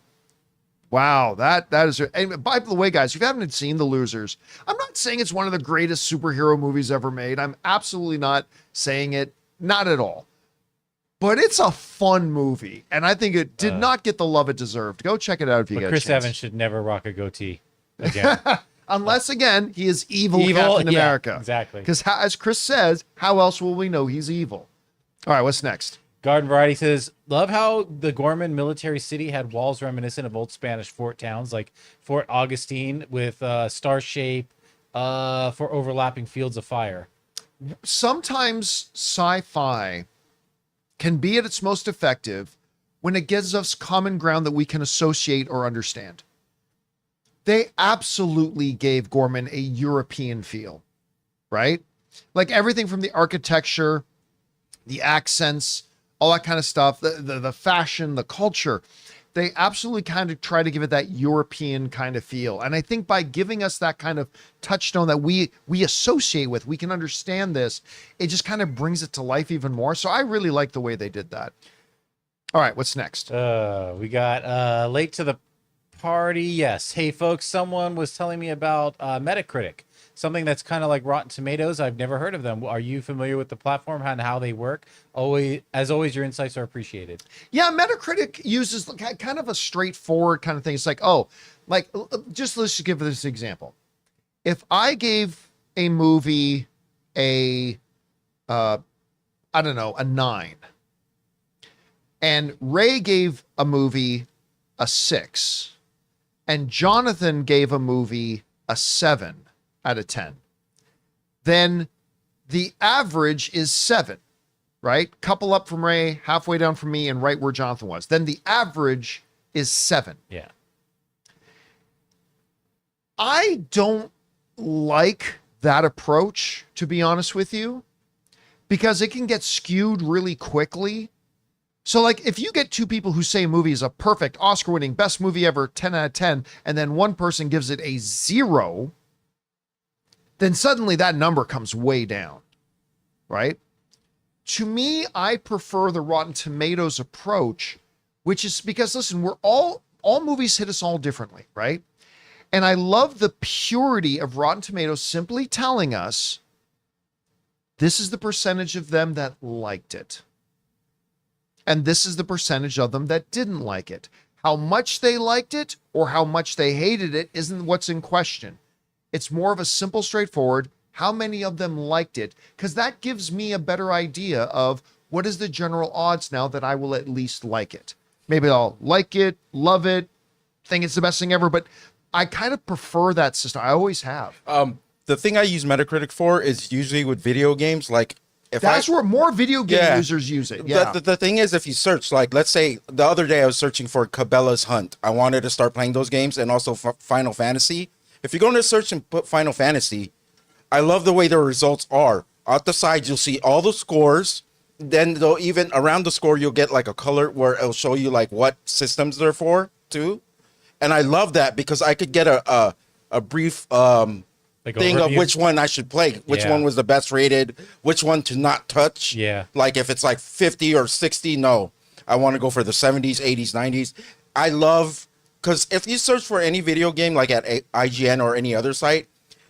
Wow, that is. And by the way, guys, if you haven't seen The Losers, I'm not saying it's one of the greatest superhero movies ever made. I'm absolutely not saying it, not at all. But it's a fun movie, and I think it did not get the love it deserved. Go check it out if you get a chance. Chris Evans should never rock a goatee again. Unless, again, he is evil Captain America. Exactly. Because as Chris says, how else will we know he's evil? All right, what's next? Garden Variety says, love how the Gorman military city had walls reminiscent of old Spanish fort towns like Fort Augustine with star shape for overlapping fields of fire. sometimes sci-fi can be at its most effective when it gives us common ground that we can associate or understand. They absolutely gave Gorman a European feel, right? Like everything from the architecture, the accents, all that kind of stuff, the fashion, the culture. They absolutely kind of try to give it that European kind of feel. And I think by giving us that kind of touchstone that we associate with, we can understand this, it just kind of brings it to life even more. So I really like the way they did that. All right, what's next? We got late to the party. Yes. Hey, folks, someone was telling me about Metacritic, something that's kind of like Rotten Tomatoes. I've never heard of them. Are you familiar with the platform and how they work? As always, your insights are appreciated. Yeah, Metacritic uses kind of a straightforward kind of thing. It's like, let's give this example. If I gave a movie a 9, and Ray gave a movie a 6, and Jonathan gave a movie a 7 out of 10, then the average is 7, right? Couple up from Ray, halfway down from me, and right where Jonathan was. Then the average is 7. Yeah. I don't like that approach, to be honest with you, because it can get skewed really quickly. So like if you get two people who say a movie is a perfect Oscar-winning best movie ever, 10 out of 10, and then one person gives it a 0, then suddenly that number comes way down, right? To me, I prefer the Rotten Tomatoes approach, which is because, listen, all movies hit us all differently, right? And I love the purity of Rotten Tomatoes simply telling us this is the percentage of them that liked it. And this is the percentage of them that didn't like it. How much they liked it or how much they hated it isn't what's in question. It's more of a simple, straightforward, how many of them liked it? Because that gives me a better idea of what is the general odds now that I will at least like it. Maybe I'll like it, love it, think it's the best thing ever, but I kind of prefer that system. I always have. The thing I use Metacritic for is usually with video games. Like that's where more video game users use it. Yeah. The thing is, if you search, like, let's say the other day I was searching for Cabela's Hunt. I wanted to start playing those games and also Final Fantasy. If you're going to search and put Final Fantasy, I love the way the results are. At the side, you'll see all the scores. Then though, even around the score, you'll get like a color where it'll show you like what systems they're for too. And I love that because I could get a brief thing of which one I should play, which one was the best rated, which one to not touch. Yeah. Like if it's like 50 or 60, no, I want to go for the 70s, 80s, 90s. I love, because if you search for any video game, like at IGN or any other site,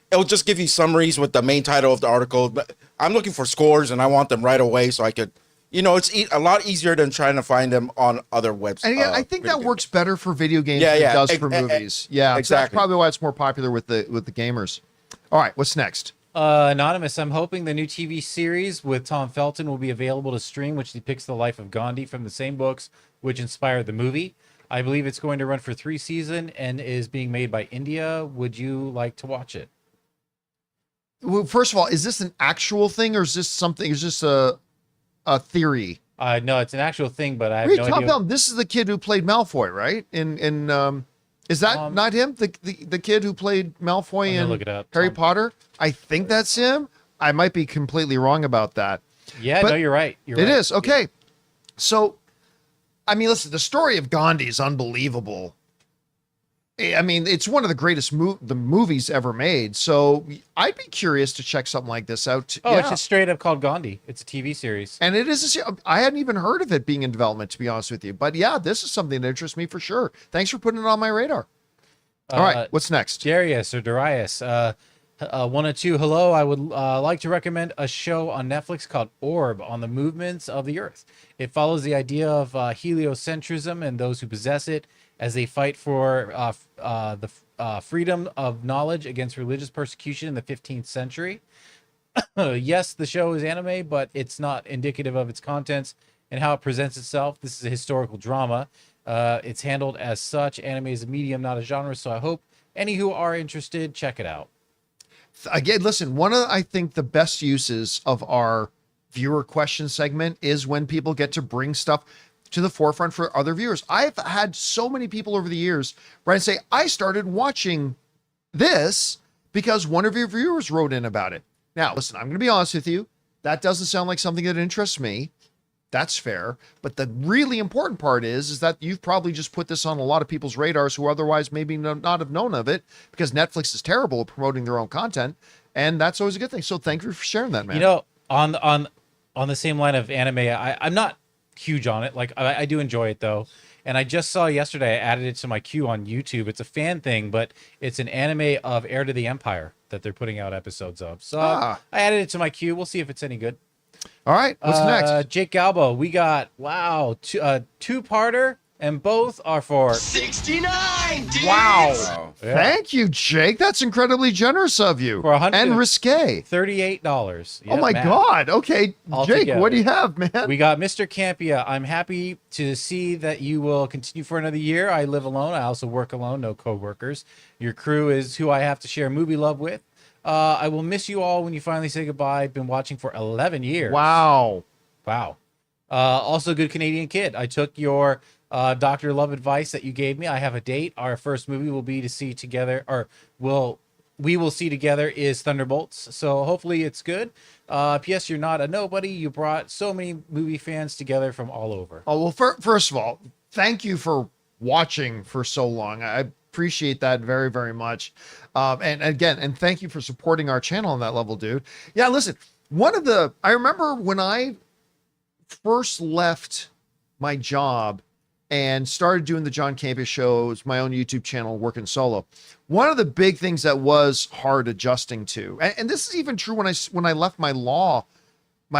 it'll just give you summaries with the main title of the article. But I'm looking for scores and I want them right away so I could, it's a lot easier than trying to find them on other websites. And I think that works better for video games than it does for movies. Yeah, exactly. So that's probably why it's more popular with the gamers. All right, what's next? Anonymous, I'm hoping the new TV series with Tom Felton will be available to stream, which depicts the life of Gandhi from the same books which inspired the movie. I believe it's going to run for 3 seasons and is being made by India. Would you like to watch it? Well, first of all, is this an actual thing or is this something? Is this a theory? No, it's an actual thing, but I have no idea. Felton, this is the kid who played Malfoy, right? Is that not him? The kid who played Malfoy in Harry Potter? I think that's him. I might be completely wrong about that. Yeah, no, you're right. It is. Okay. So, I mean, listen, the story of Gandhi is unbelievable. I mean, it's one of the greatest movies ever made. So I'd be curious to check something like this out. It's just straight up called Gandhi. It's a TV series. And it is. I hadn't even heard of it being in development, to be honest with you. But yeah, this is something that interests me for sure. Thanks for putting it on my radar. All right, what's next? Darius or Darius. 102. Hello, I would like to recommend a show on Netflix called Orb on the movements of the Earth. It follows the idea of heliocentrism and those who possess it as they fight for the freedom of knowledge against religious persecution in the 15th century. Yes, the show is anime, but it's not indicative of its contents and how it presents itself. This is a historical drama. It's handled as such. Anime is a medium, not a genre, so I hope any who are interested, check it out. Again, listen, one of, I think, the best uses of our viewer question segment is when people get to bring stuff to the forefront for other viewers. I've had so many people over the years, Brian, say, I started watching this because one of your viewers wrote in about it. Now, listen, I'm going to be honest with you. That doesn't sound like something that interests me. That's fair. But the really important part is that you've probably just put this on a lot of people's radars who otherwise maybe not have known of it, because Netflix is terrible at promoting their own content. And that's always a good thing. So thank you for sharing that, man. You know, on the same line of anime, I'm not huge on it. Like I do enjoy it though. And I just saw yesterday, I added it to my queue on YouTube. It's a fan thing, but it's an anime of Heir to the Empire that they're putting out episodes of. So I added it to my queue. We'll see if it's any good. All right. What's next? Jake Galbo, we got, two-parter, and both are for 69, dude. Wow. Yeah. Thank you, Jake. That's incredibly generous of you. For and risque. $38. Oh my God. Okay. Jake, what do you have, man? We got Mr. Campea. I'm happy to see that you will continue for another year. I live alone. I also work alone. No co-workers. Your crew is who I have to share movie love with. I will miss you all when you finally say goodbye. I've been watching for 11 years. Wow. Also, good Canadian kid. I took your Dr. Love advice that you gave me. I have a date. Our first movie will be to see together, or we will see together, is Thunderbolts. So hopefully it's good. P.S. You're not a nobody. You brought so many movie fans together from all over. Oh, well, first of all, thank you for watching for so long. I appreciate that very, very much. And thank you for supporting our channel on that level, dude. Yeah, listen, I remember when I first left my job and started doing the John Campea shows, my own YouTube channel, working solo. One of the big things that was hard adjusting to, and this is even true when I left my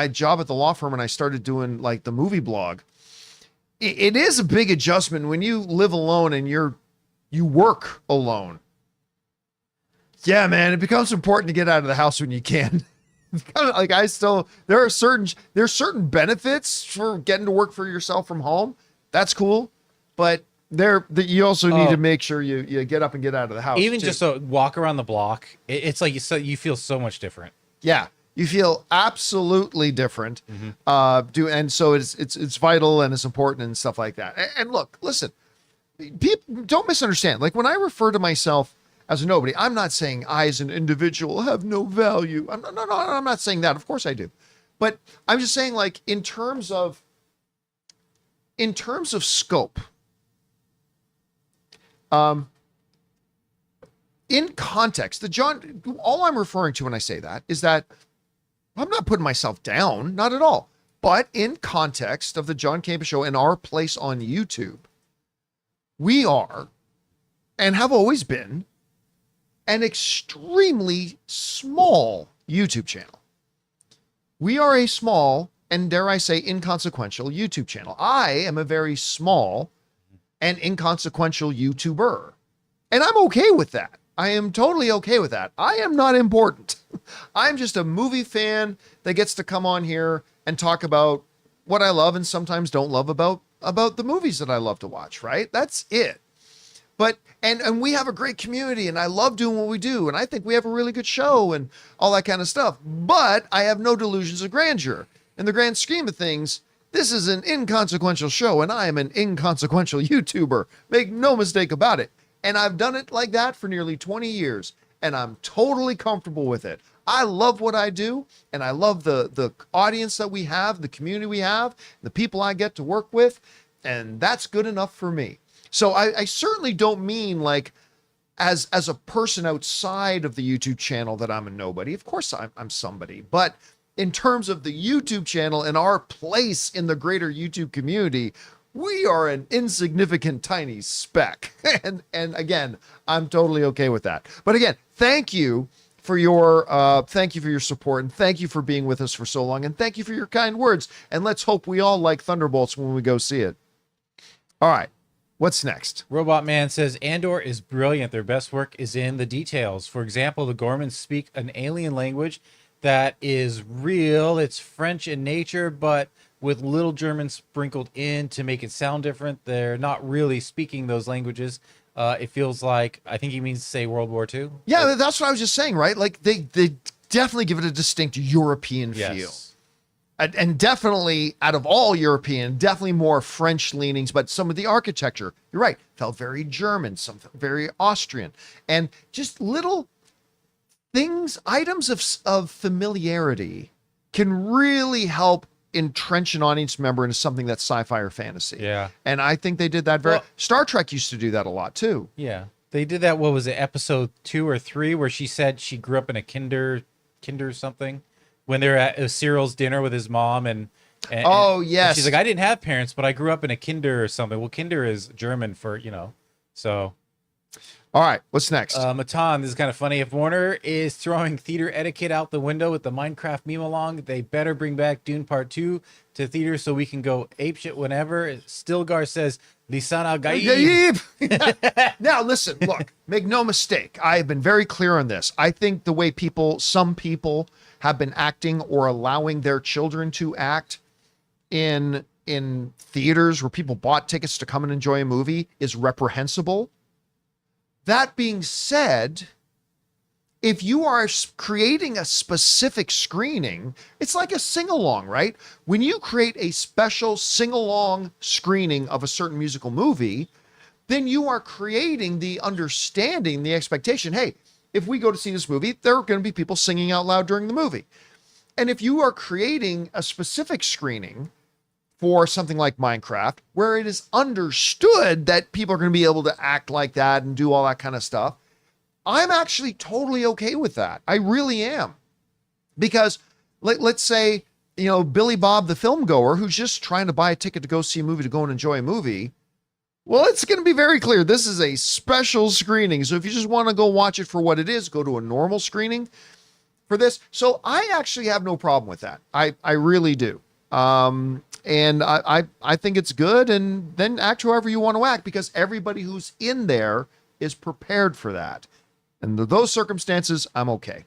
job at the law firm and I started doing like the movie blog. It is a big adjustment when you live alone and you work alone. Yeah, man, it becomes important to get out of the house when you can. It's kind of like there are certain benefits for getting to work for yourself from home. That's cool, but you also need to make sure you get up and get out of the house. Even too. just a walk around the block, it's like you feel so much different. Yeah, you feel absolutely different. And so it's vital and it's important and stuff like that. And look, listen, people don't misunderstand. Like when I refer to myself as a nobody, I'm not saying I as an individual have no value. I'm not saying that. Of course I do. But I'm just saying, like, in terms of scope, in context, all I'm referring to when I say that is that I'm not putting myself down, not at all. But in context of the John Campea Show and our place on YouTube, we are, and have always been, an extremely small YouTube channel. We are a small, and dare I say, inconsequential YouTube channel. I am a very small and inconsequential YouTuber. And I'm okay with that. I am totally okay with that. I am not important. I'm just a movie fan that gets to come on here and talk about what I love and sometimes don't love about the movies that I love to watch, right? That's it. But, and we have a great community and I love doing what we do. And I think we have a really good show and all that kind of stuff. But I have no delusions of grandeur. In the grand scheme of things, this is an inconsequential show and I am an inconsequential YouTuber. Make no mistake about it. And I've done it like that for nearly 20 years and I'm totally comfortable with it. I love what I do and I love the audience that we have, the community we have, the people I get to work with, and that's good enough for me. So I certainly don't mean like as a person outside of the YouTube channel that I'm a nobody. Of course I'm somebody, but in terms of the YouTube channel and our place in the greater YouTube community, we are an insignificant tiny speck. And again, I'm totally okay with that. But again, thank you for your support and thank you for being with us for so long and thank you for your kind words. And let's hope we all like Thunderbolts when we go see it. All right. What's next? Robot Man says Andor is brilliant. Their best work is in the details. For example, the Gormans speak an alien language that is real. It's French in nature, but with little German sprinkled in to make it sound different. They're not really speaking those languages. It feels like, I think he means to say World War II. Yeah, that's what I was just saying, right? Like they definitely give it a distinct European feel. Yes. And definitely, out of all European, definitely more French leanings, but some of the architecture, you're right, felt very German, some felt very Austrian, and just little things, items of familiarity can really help entrench an audience member into something that's sci-fi or fantasy. Yeah. And I think they did that very, Well- Star Trek used to do that a lot too. Yeah. They did that, what was it, episode 2 or 3, where she said she grew up in a kinder something, when they're at Cyril's dinner with his mom and Oh, yes. and she's like, I didn't have parents, but I grew up in a kinder or something. Well, kinder is German for, so. All right, what's next? Matan, this is kind of funny. If Warner is throwing theater etiquette out the window with the Minecraft meme along, they better bring back Dune Part 2 to theater so we can go apeshit whenever. Stilgar says, Lisana Gaib. Gaib. Now, listen, look, make no mistake. I have been very clear on this. I think the way some people have been acting or allowing their children to act in theaters where people bought tickets to come and enjoy a movie is reprehensible. That being said, if you are creating a specific screening, it's like a sing-along, right? When you create a special sing-along screening of a certain musical movie, then you are creating the understanding, the expectation, hey, if we go to see this movie, there are going to be people singing out loud during the movie. And if you are creating a specific screening for something like Minecraft, where it is understood that people are going to be able to act like that and do all that kind of stuff, I'm actually totally okay with that. I really am. Because let's say, Billy Bob, the film goer, who's just trying to buy a ticket to go see a movie, to go and enjoy a movie, well, it's going to be very clear. This is a special screening. So if you just want to go watch it for what it is, go to a normal screening for this. So I actually have no problem with that. I really do. And I think it's good. And then act however you want to act, because everybody who's in there is prepared for that. And those circumstances, I'm okay.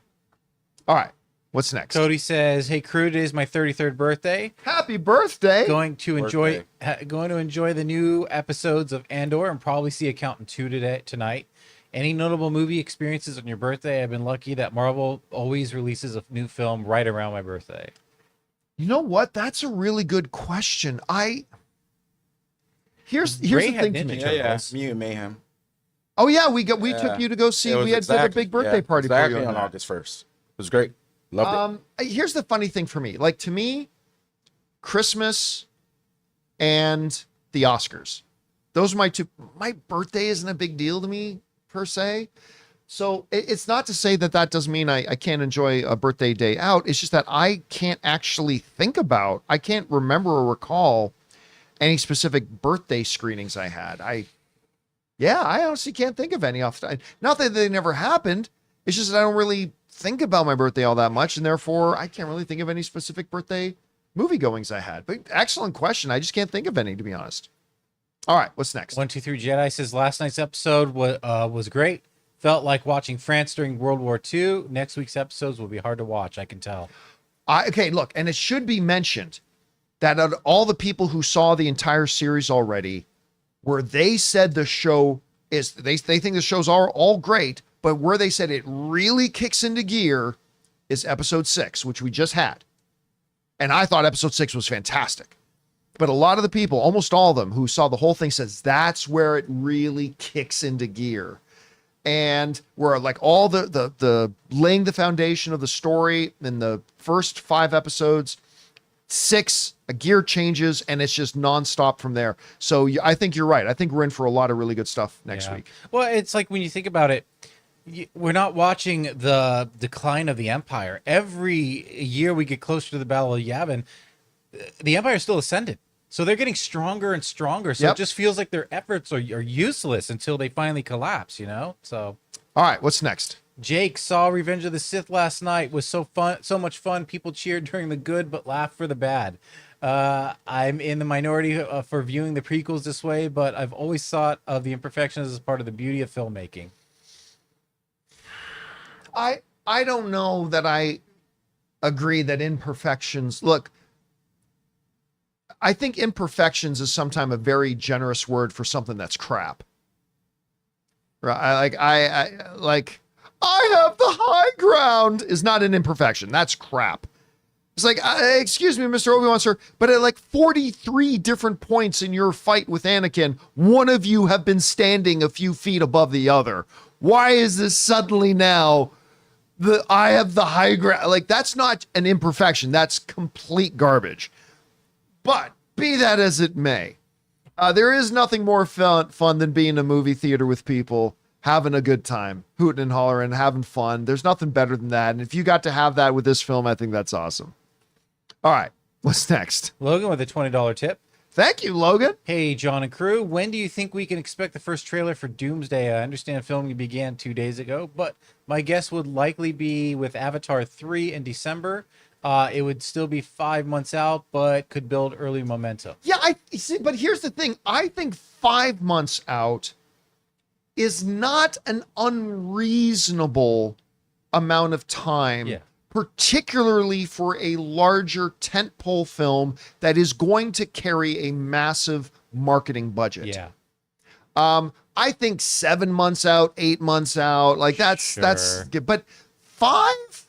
All right. What's next? Cody says, hey, crew, it is my 33rd birthday. Happy birthday. Going to enjoy the new episodes of Andor and probably see Accountant 2 tonight. Any notable movie experiences on your birthday? I've been lucky that Marvel always releases a new film right around my birthday. You know what? That's a really good question. Here's Ray the had thing to Ninja me. Turtles. Mutant Mayhem. Oh yeah, we took you to go see. We did a big birthday party for you on August 1st. It was great. Loved it. Here's the funny thing for me. Like, to me, Christmas and the Oscars, those are my two. My birthday isn't a big deal to me per se. So it's not to say that doesn't mean I can't enjoy a birthday day out. It's just that I can't actually I can't remember or recall any specific birthday screenings I had. I honestly can't think of any off the time. Not that they never happened. It's just that I don't really think about my birthday all that much, and therefore I can't really think of any specific birthday movie goings I had. But excellent question. I just can't think of any, to be honest. All right, what's next? 123 Jedi says last night's episode was great. Felt like watching France during World War II. Next week's episodes will be hard to watch, I can tell. Okay, look, and it should be mentioned that out of all the people who saw the entire series already, where they said the show is, they think the shows are all great, but where they said it really kicks into gear is episode 6, which we just had. And I thought episode 6 was fantastic. But a lot of the people, almost all of them who saw the whole thing, says that's where it really kicks into gear. And where like all the laying the foundation of the story in the first 5 episodes, 6, a gear changes, and it's just nonstop from there. So I think you're right. I think we're in for a lot of really good stuff next week. Well, it's like when you think about it, we're not watching the decline of the Empire. Every year we get closer to the Battle of Yavin, the Empire is still ascended. So they're getting stronger and stronger. So It just feels like their efforts are useless until they finally collapse, So, all right, what's next? Jake saw Revenge of the Sith last night. Was so much fun. People cheered during the good, but laughed for the bad. I'm in the minority for viewing the prequels this way, but I've always thought of the imperfections as part of the beauty of filmmaking. I don't know that I agree that imperfections. Look, I think imperfections is sometimes a very generous word for something that's crap. Right? I have the high ground is not an imperfection. That's crap. It's like, excuse me, Mr. Obi-Wan, sir, but at like 43 different points in your fight with Anakin, one of you have been standing a few feet above the other. Why is this suddenly now I have the high ground? Like, that's not an imperfection. That's complete garbage. But be that as it may, there is nothing more fun than being in a movie theater with people, having a good time, hooting and hollering, having fun. There's nothing better than that. And if you got to have that with this film, I think that's awesome. All right, what's next? Logan with a $20 tip. Thank you, Logan. Hey, John and crew. When do you think we can expect the first trailer for Doomsday? I understand filming began 2 days ago, but my guess would likely be with Avatar 3 in December. It would still be 5 months out, but could build early momentum. Yeah, but here's the thing. I think 5 months out is not an unreasonable amount of time. Yeah. Particularly for a larger tentpole film that is going to carry a massive marketing budget. Yeah. I think 7 months out, 8 months out, like that's good. But 5,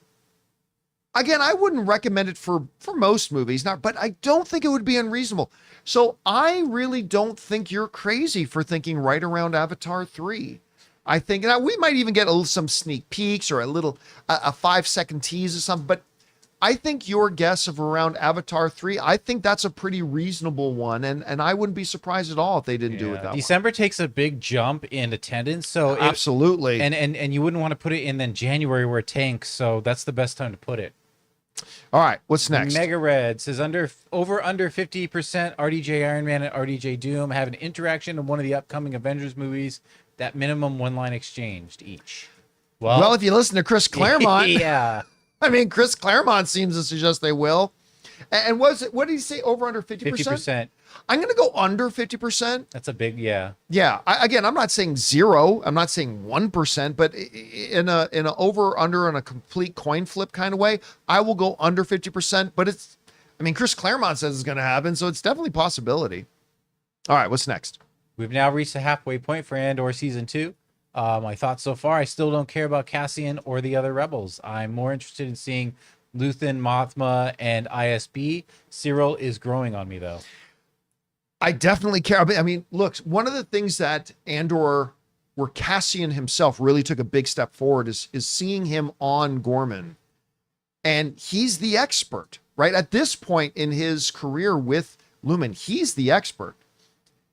again, I wouldn't recommend it for most movies, but I don't think it would be unreasonable. So I really don't think you're crazy for thinking right around Avatar 3. I think now we might even get some sneak peeks or a 5-second tease or something, but I think your guess of around Avatar 3, I think that's a pretty reasonable one, and I wouldn't be surprised at all if they didn't do it that way. December takes a big jump in attendance, so absolutely. And you wouldn't want to put it in then January where it tanks, so that's the best time to put it. All right, what's next? Mega Red says under 50% RDJ Iron Man and RDJ Doom have an interaction in one of the upcoming Avengers movies. That minimum one line exchanged each. Well, if you listen to Chris Claremont, yeah. I mean, Chris Claremont seems to suggest they will. And what did he say? Over under 50%? 50%. I'm going to go under 50%. That's a big, yeah. Yeah. Again, I'm not saying 0. I'm not saying 1%, but in a over under on a complete coin flip kind of way, I will go under 50%. But Chris Claremont says it's going to happen, so it's definitely a possibility. All right, what's next? We've now reached the halfway point for Andor Season 2. My thoughts so far, I still don't care about Cassian or the other rebels. I'm more interested in seeing Luthen, Mothma, and ISB. Cyril is growing on me, though. I definitely care. I mean, look, one of the things that Andor, where Cassian himself really took a big step forward, is seeing him on Gorman. And he's the expert, right? At this point in his career with Lumen, he's the expert.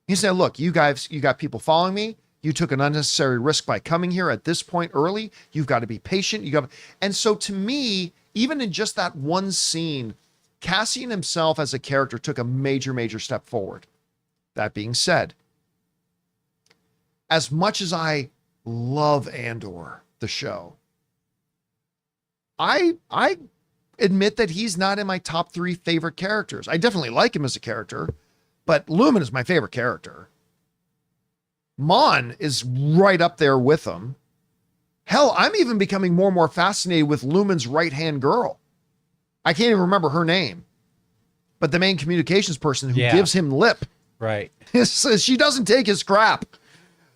He said, look, you got people following me. You took an unnecessary risk by coming here at this point early. You've got to be patient. And so to me, even in just that one scene, Cassian himself as a character took a major, major step forward. That being said, as much as I love Andor, the show, I admit that he's not in my top 3 favorite characters. I definitely like him as a character, but Lumen is my favorite character. Mon is right up there with him. Hell, I'm even becoming more and more fascinated with Lumen's right-hand girl. I can't even remember her name, but the main communications person who gives him lip. Right. She doesn't take his crap.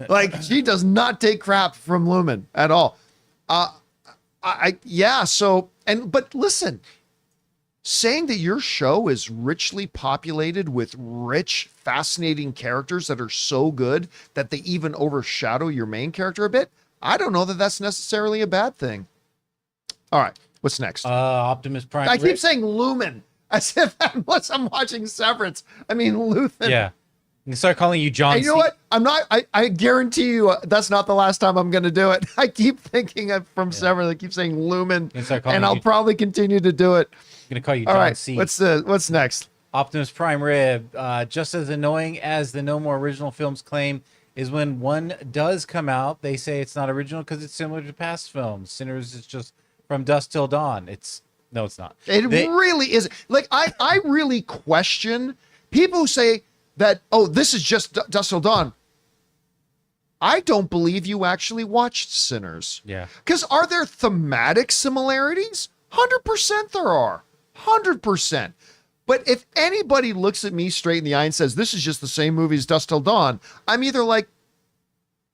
Like, she does not take crap from Lumen at all. But listen, saying that your show is richly populated with rich, fascinating characters that are so good that they even overshadow your main character a bit, I don't know that that's necessarily a bad thing. All right, what's next? Optimus Prime. I keep saying Lumen as if unless I'm watching Severance. I mean, Luthen. Yeah. You can start calling you John. And you know what? I'm not. I guarantee you that's not the last time I'm going to do it. I keep thinking from Severance. I keep saying Lumen, and I'll probably continue to do it. I'm going to call you John. All right. C. What's next? Optimus Prime Rib. Just as annoying as the No More Original Films claim is when one does come out, they say it's not original because it's similar to past films. Sinners is just from dusk till dawn. It's not. It really is. Like I really question people who say that, oh, this is just dusk till dawn. I don't believe you actually watched Sinners. Yeah. Because are there thematic similarities? 100% there are. 100%. But if anybody looks at me straight in the eye and says, this is just the same movie as Dusk Till Dawn, I'm either like,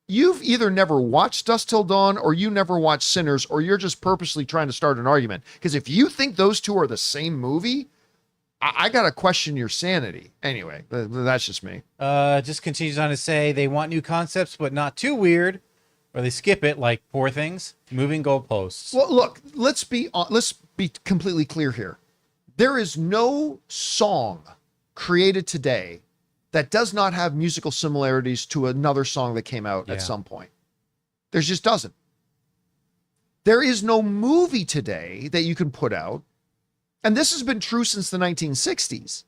you've either never watched Dusk Till Dawn or you never watched Sinners, or you're just purposely trying to start an argument. Because if you think those two are the same movie, I got to question your sanity. Anyway, that's just me. Just continues on to say they want new concepts, but not too weird, or they skip it like Poor Things, moving goalposts. Well, look, let's be completely clear here. There is no song created today that does not have musical similarities to another song that came out at some point. There just doesn't. There is no movie today that you can put out, and this has been true since the 1960s.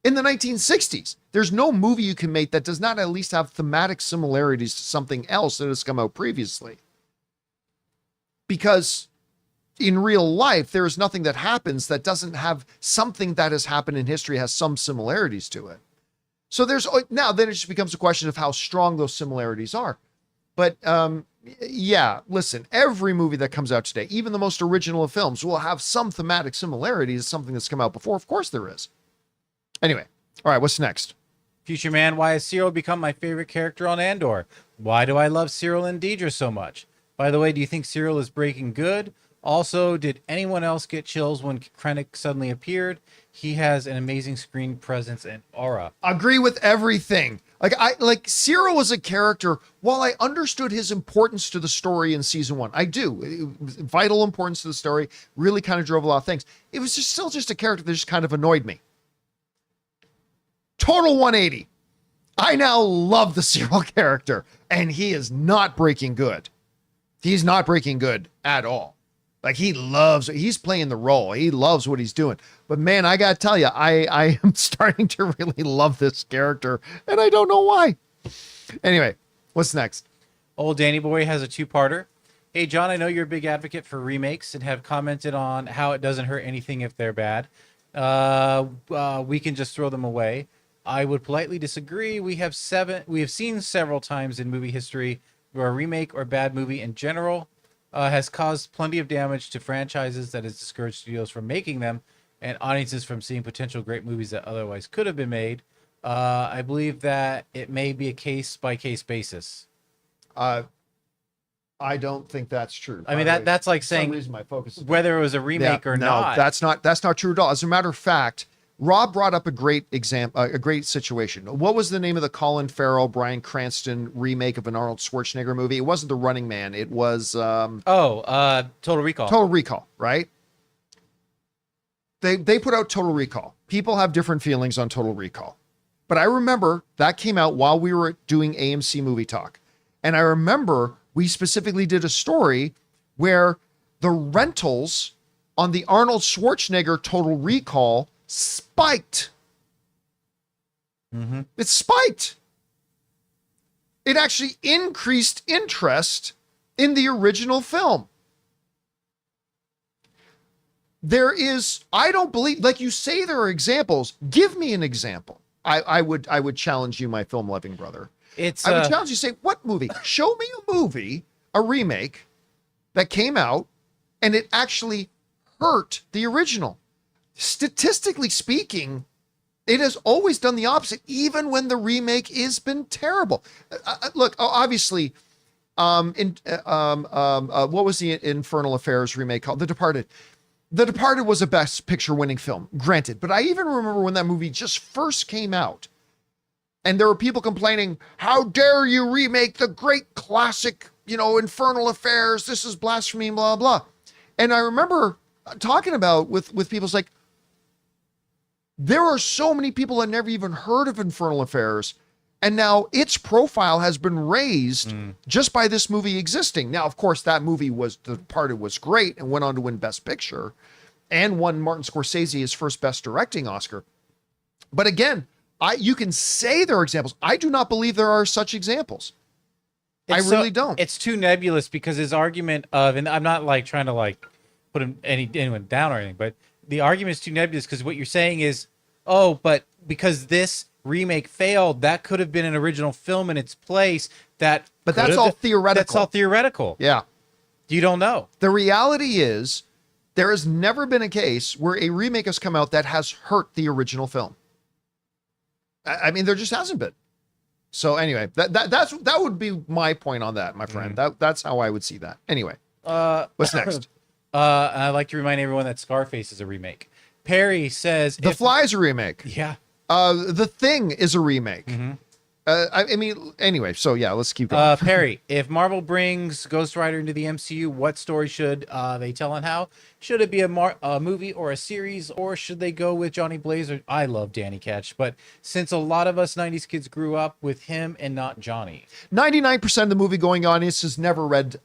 In the 1960s, there's no movie you can make that does not at least have thematic similarities to something else that has come out previously. Because in real life, there is nothing that happens that doesn't have something that has happened in history has some similarities to it. So then it just becomes a question of how strong those similarities are. But yeah, listen, every movie that comes out today, even the most original of films, will have some thematic similarities to something that's come out before. Of course there is. Anyway, all right, what's next? Future Man, why has Cyril become my favorite character on Andor? Why do I love Cyril and Deidre so much? By the way, do you think Cyril is breaking good? Also, did anyone else get chills when Krennic suddenly appeared? He has an amazing screen presence and aura. Agree with everything. Like Cyril was a character, while I understood his importance to the story in season 1, I do. It was vital importance to the story, really kind of drove a lot of things. It was still just a character that just kind of annoyed me. Total 180. I now love the Cyril character, and he is not breaking good. He's not breaking good at all. Like he's playing the role. He loves what he's doing. But man, I gotta tell you, I am starting to really love this character, and I don't know why. Anyway, what's next? Old Danny Boy has a two-parter. Hey, John, I know you're a big advocate for remakes and have commented on how it doesn't hurt anything if they're bad. We can just throw them away. I would politely disagree. We have seen several times in movie history where a remake or bad movie in general has caused plenty of damage to franchises that has discouraged studios from making them and audiences from seeing potential great movies that otherwise could have been made. I believe that it may be a case-by-case basis. I don't think that's true. I mean, that's like saying my focus is whether it was a remake or not. No, that's not true at all. As a matter of fact, Rob brought up a great a great situation. What was the name of the Colin Farrell, Bryan Cranston remake of an Arnold Schwarzenegger movie? It wasn't The Running Man. It was Total Recall. Total Recall, right? They put out Total Recall. People have different feelings on Total Recall. But I remember that came out while we were doing AMC Movie Talk. And I remember we specifically did a story where the rentals on the Arnold Schwarzenegger Total Recall spiked. Mm-hmm. It spiked. It actually increased interest in the original film. There is, I don't believe, like you say, there are examples. Give me an example. I would challenge you, my film loving brother. I would challenge you, say, what movie? Show me a movie, a remake that came out and it actually hurt the original. Statistically speaking, it has always done the opposite, even when the remake has been terrible. Look, obviously, what was the Infernal Affairs remake called? The Departed. The Departed was a Best Picture winning film, granted, but I even remember when that movie just first came out, and there were people complaining, "How dare you remake the great classic, Infernal Affairs? This is blasphemy, blah blah." And I remember talking about with people, it's like, there are so many people that never even heard of Infernal Affairs, and now its profile has been raised just by this movie existing. Now, of course, that movie The Departed was great and went on to win Best Picture and won Martin Scorsese his first Best Directing Oscar. But again, you can say there are examples. I do not believe there are such examples. I really don't. It's too nebulous because his argument of, and I'm not like trying to like put anyone down or anything, but the argument is too nebulous because what you're saying is, oh, but because this remake failed, that could have been an original film in its place. But that's all theoretical. That's all theoretical. Yeah. You don't know. The reality is there has never been a case where a remake has come out that has hurt the original film. I mean, there just hasn't been. So anyway, that would be my point on that, my friend. That's how I would see that. Anyway, what's next? I'd like to remind everyone that Scarface is a remake. Perry says The Fly is a remake. Yeah. The Thing is a remake. I mean, anyway, so yeah, let's keep going. Perry, if Marvel brings Ghost Rider into the MCU, what story should they tell and how? Should it be a movie or a series, or should they go with Johnny Blaze? I love Danny Ketch, but since a lot of us 90s kids grew up with him and not Johnny. 99% of the movie going audience has never read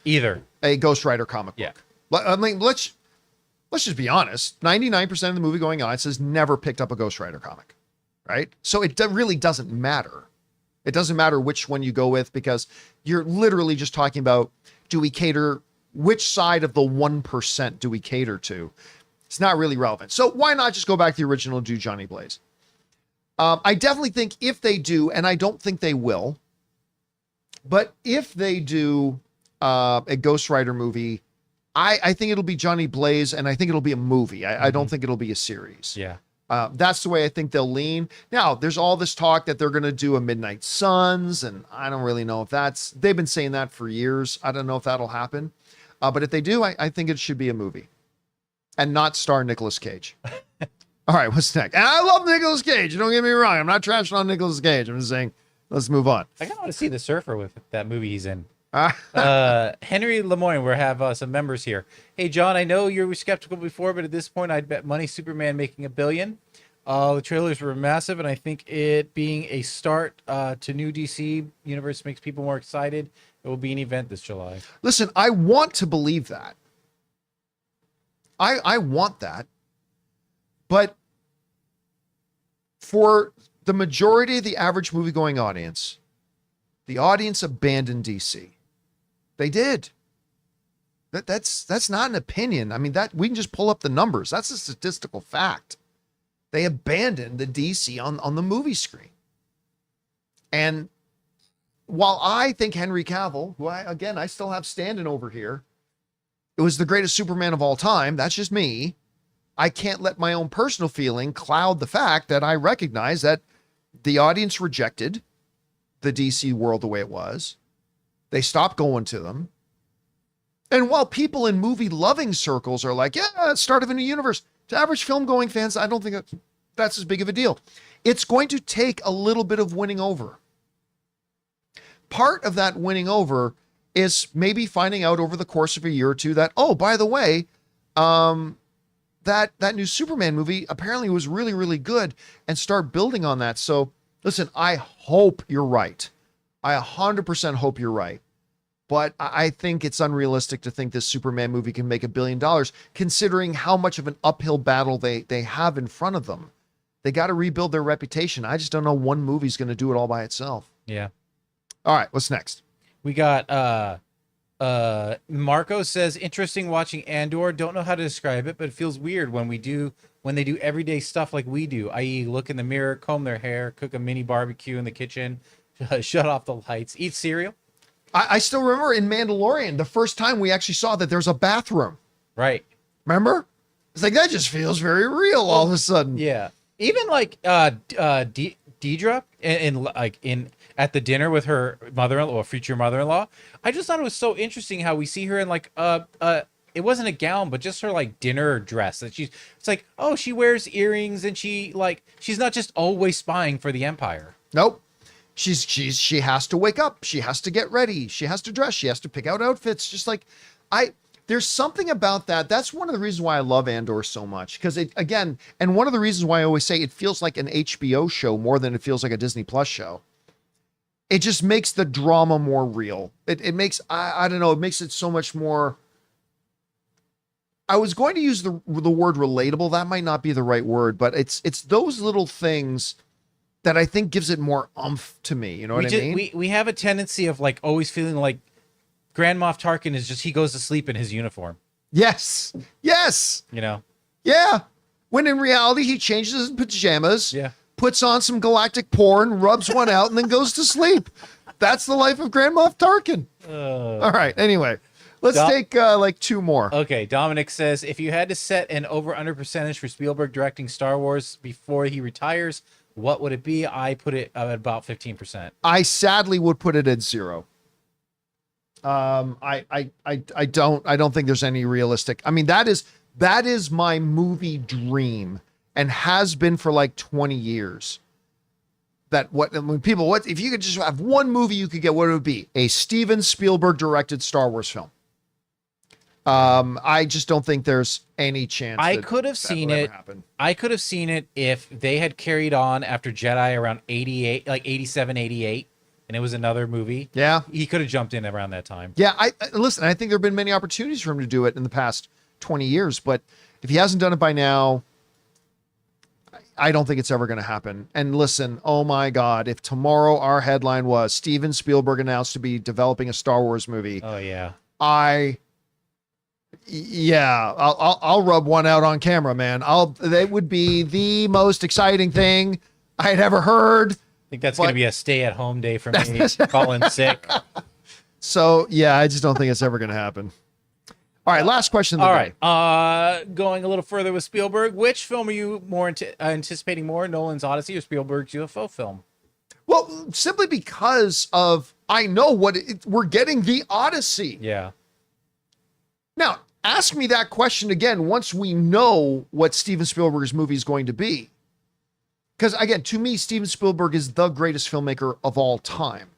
Either. a Ghost Rider comic Yeah. book. I mean, let's just be honest. 99% of the movie going audience has never picked up a Ghost Rider comic, right? So it really doesn't matter. It doesn't matter which one you go with, because you're literally just talking about, which side of the 1% do we cater to? It's not really relevant. So why not just go back to the original and do Johnny Blaze? I definitely think if they do, and I don't think they will, but if they do a Ghost Rider movie, I think it'll be Johnny Blaze, and I think it'll be a movie. I don't think it'll be a series. Yeah. That's the way I think they'll lean. Now, there's all this talk that they're going to do a Midnight Suns, and I don't really know if they've been saying that for years. I don't know if that'll happen. But if they do, I think it should be a movie and not star Nicolas Cage. All right, what's next? And I love Nicolas Cage. Don't get me wrong. I'm not trashing on Nicolas Cage. I'm just saying, let's move on. I kind of want to see the Surfer with that movie he's in. Henry Lemoyne, we have some members here. Hey, John, I know you were skeptical before, but at this point, I'd bet money Superman making $1 billion. The trailers were massive, and I think it being a start to new DC universe makes people more excited. It will be an event this July. Listen, I want to believe that. I want that. But for the majority of the average movie-going audience, the audience abandoned DC. They did. That's not an opinion. I mean, that we can just pull up the numbers. That's a statistical fact. They abandoned the DC on the movie screen. And while I think Henry Cavill, who I still have standing over here, it was the greatest Superman of all time, that's just me. I can't let my own personal feeling cloud the fact that I recognize that the audience rejected the DC world the way it was. They stopped going to them. And while people in movie loving circles are like, yeah, it's start of a new universe, to average film going fans, I don't think that's as big of a deal. It's going to take a little bit of winning over. Part of that winning over is maybe finding out over the course of a year or two that, oh, by the way, that new Superman movie apparently was really, really good, and start building on that. So listen, I hope you're right. I 100% hope you're right. But I think it's unrealistic to think this Superman movie can make $1 billion, considering how much of an uphill battle they have in front of them. They got to rebuild their reputation. I just don't know one movie's going to do it all by itself. Yeah. All right, what's next? We got Marco says, interesting watching Andor. Don't know how to describe it, but it feels weird when they do everyday stuff like we do, i.e. look in the mirror, comb their hair, cook a mini barbecue in the kitchen, shut off the lights, eat cereal. I still remember in Mandalorian, the first time we actually saw that there's a bathroom. Right. Remember? It's like, that just feels very real all of a sudden. Yeah. Even like Deidre in at the dinner with her mother-in-law or future mother-in-law, I just thought it was so interesting how we see her in like it wasn't a gown, but just her like dinner dress that it's like, oh, she wears earrings and she's not just always spying for the Empire. Nope. She has to wake up. She has to get ready. She has to dress. She has to pick out outfits. Just like there's something about that. That's one of the reasons why I love Andor so much. Because and one of the reasons why I always say it feels like an HBO show more than it feels like a Disney Plus show. It just makes the drama more real. It makes, I don't know, it makes it so much more. I was going to use the word relatable. That might not be the right word, but it's those little things that I think gives it more oomph to me. You know what I mean? We have a tendency of like always feeling like Grand Moff Tarkin is just, he goes to sleep in his uniform. Yes. Yes. You know? Yeah. When in reality, he changes his pajamas, puts on some galactic porn, rubs one out, and then goes to sleep. That's the life of Grand Moff Tarkin. All right. Anyway, let's take like two more. Okay. Dominic says, if you had to set an over-under percentage for Spielberg directing Star Wars before he retires, what would it be? I put it at about 15%. I sadly would put it at 0. I don't think there's any realistic. I mean, that is my movie dream and has been for like 20 years. When people, what if you could just have one movie you could get, what would it be? A Steven Spielberg directed Star Wars film. I just don't think there's any chance. I could have seen it. I could have seen it if they had carried on after Jedi around 88, like 87, 88, and it was another movie. Yeah. He could have jumped in around that time. Yeah. Listen, I think there have been many opportunities for him to do it in the past 20 years, but if he hasn't done it by now, I don't think it's ever going to happen. And listen, oh my God, if tomorrow our headline was Steven Spielberg announced to be developing a Star Wars movie. Oh yeah. I'll rub one out on camera, man. That would be the most exciting thing I had ever heard. I think that's going to be a stay-at-home day for me. Calling sick. So yeah, I just don't think it's ever going to happen. All right, last question of the day. Going a little further with Spielberg, which film are you more anticipating more, Nolan's Odyssey or Spielberg's UFO film? Well, simply because of I know we're getting the Odyssey. Yeah. Now, ask me that question again once we know what Steven Spielberg's movie is going to be. Because again, to me, Steven Spielberg is the greatest filmmaker of all time.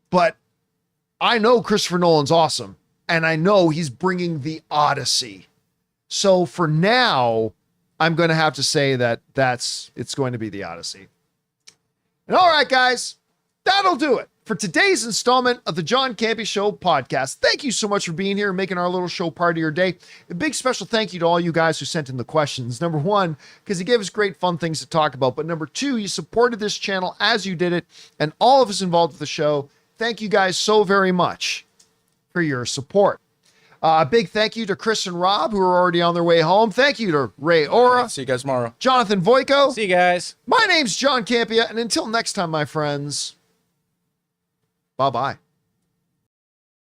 But I know Christopher Nolan's awesome. And I know he's bringing the Odyssey. So for now, I'm going to have to say that it's going to be the Odyssey. And all right, guys, that'll do it for today's installment of the John Campea Show podcast. Thank you so much for being here and making our little show part of your day. A big special thank you to all you guys who sent in the questions. Number one, because you gave us great fun things to talk about. But number two, you supported this channel as you did it. And all of us involved with the show. Thank you guys so very much for your support. A big thank you to Chris and Rob, who are already on their way home. Thank you to Ray Ora. See you guys tomorrow. Jonathan Voico. See you guys. My name's John Campea, and until next time, my friends, bye-bye.